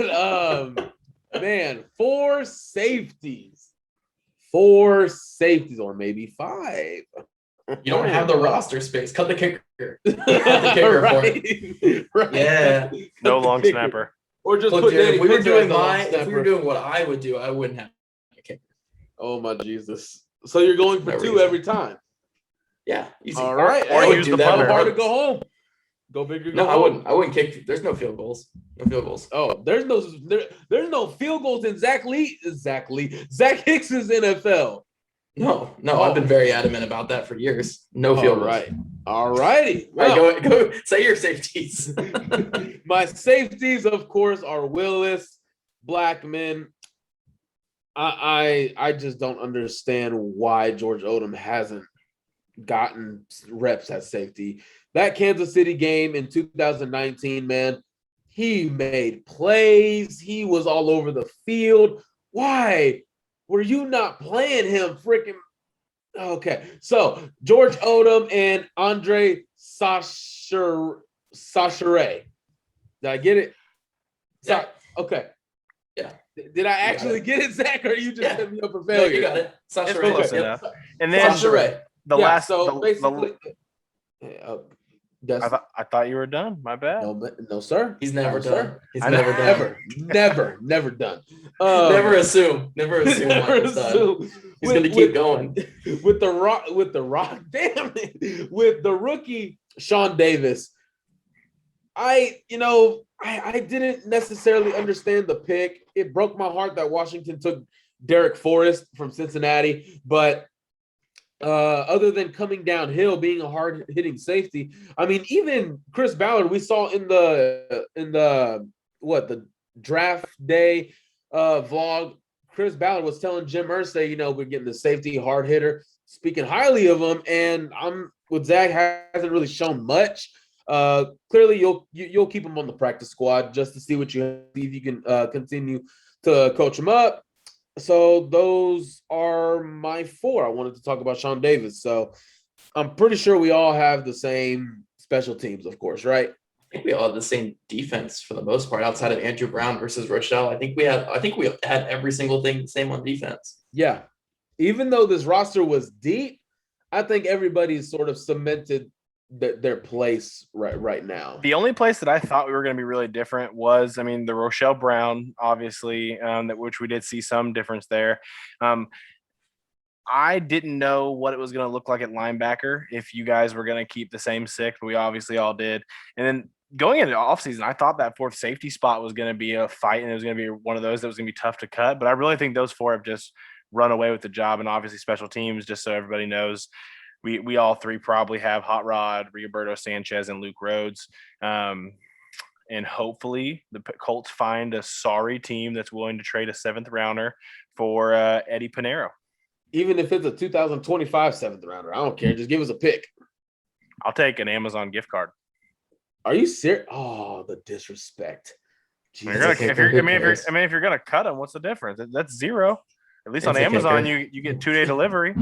A: four safeties, or maybe five.
B: You don't have the roster space. Cut the kicker. Cut the kicker
A: right.
B: Yeah.
C: No long snapper.
A: Or just
B: look,
A: put
B: dude, if we
A: were
B: doing what I would do, I wouldn't have a kicker.
A: Oh my Jesus. So you're going for two every time.
B: Yeah. Easy.
A: All right.
C: Or use the punter.
A: Hard to go home. Go big or go home.
B: I wouldn't kick. There's no field goals. No field goals.
A: Oh, there's no field goals in Zach Hicks's NFL.
B: No, I've been very adamant about that for years. No field goals.
A: Right. All righty.
B: Well, go say your safeties.
A: My safeties, of course, are Willis, Blackman. I just don't understand why George Odom hasn't gotten reps at safety. That Kansas City game in 2019, man, he made plays. He was all over the field. Why were you not playing him freaking? Okay, so George Odom and Andre Chachere. Did I get it?
B: Yeah.
A: Okay.
B: Yeah.
A: Did I actually get it, Zach, or are you just setting me up for failure?
B: No, you got it.
C: Chachere. Close enough. And then
B: Chachere.
A: Basically,
C: I thought you were done. My bad.
A: No, sir.
B: He's never done.
A: Sir.
B: He's never done.
A: Never done.
B: Never assume. Never assume. He's going to keep going.
A: With the rock. Damn it. With the rookie Sean Davis, I didn't necessarily understand the pick. It broke my heart that Washington took Derek Forrest from Cincinnati, but other than coming downhill, being a hard-hitting safety, I mean, even Chris Ballard, we saw in the draft day vlog, Chris Ballard was telling Jim Irsay, we're getting the safety hard hitter, speaking highly of him, and with Zack hasn't really shown much. Clearly, you'll keep him on the practice squad just to see if you can continue to coach him up. So those are my four. I wanted to talk about Sean Davis. So I'm pretty sure we all have the same special teams, of course, right?
B: I think we all have the same defense for the most part, outside of Andrew Brown versus Rochelle. I think we had every single thing the same on defense.
A: Yeah. Even though this roster was deep, I think everybody's sort of cemented their place right now.
C: The only place that I thought we were going to be really different was, I mean, the Rochelle Brown, obviously, which we did see some difference there. I didn't know what it was going to look like at linebacker if you guys were going to keep the same six, but we obviously all did. And then going into offseason, I thought that fourth safety spot was going to be a fight, and it was going to be one of those that was going to be tough to cut. But I really think those four have just run away with the job, and obviously special teams, just so everybody knows. We all three probably have Hot Rod, Rigoberto Sanchez, and Luke Rhodes. And hopefully the Colts find a sorry team that's willing to trade a seventh rounder for Eddie Pinheiro.
A: Even if it's a 2025 seventh rounder, I don't care. Just give us a pick.
C: I'll take an Amazon gift card.
A: Are you serious? Oh, the disrespect.
C: If you're gonna cut them, what's the difference? That's zero. At least on Amazon, you get 2-day delivery.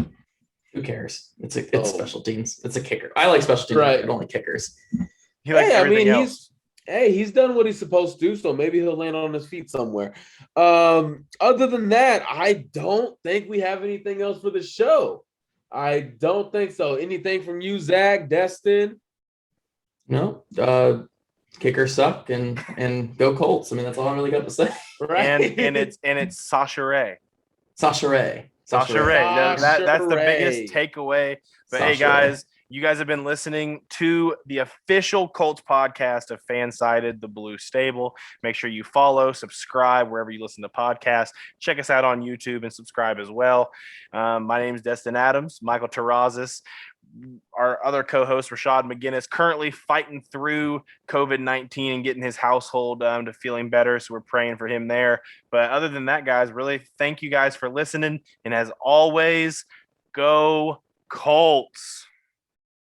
B: Who cares? It's special teams. It's a kicker. I like special teams, right? Only kickers.
A: He's done what he's supposed to do, so maybe he'll land on his feet somewhere. Other than that, I don't think we have anything else for the show. I don't think so. Anything from you, Zach, Destin?
B: No. Kickers suck and go Colts. I mean, that's all I really got to say.
A: Right.
C: And it's Sasha Ray.
B: Sasha Ray.
C: That's the biggest takeaway. But hey, guys, you guys have been listening to the official Colts podcast of Fansided, the Blue Stable. Make sure you follow, subscribe wherever you listen to podcasts. Check us out on YouTube and subscribe as well. My name is Destin Adams. Michael Terrazas. Our other co-host, Rashad McGinnis, currently fighting through COVID-19 and getting his household to feeling better. So we're praying for him there. But other than that, guys, really thank you guys for listening. And as always, go Colts.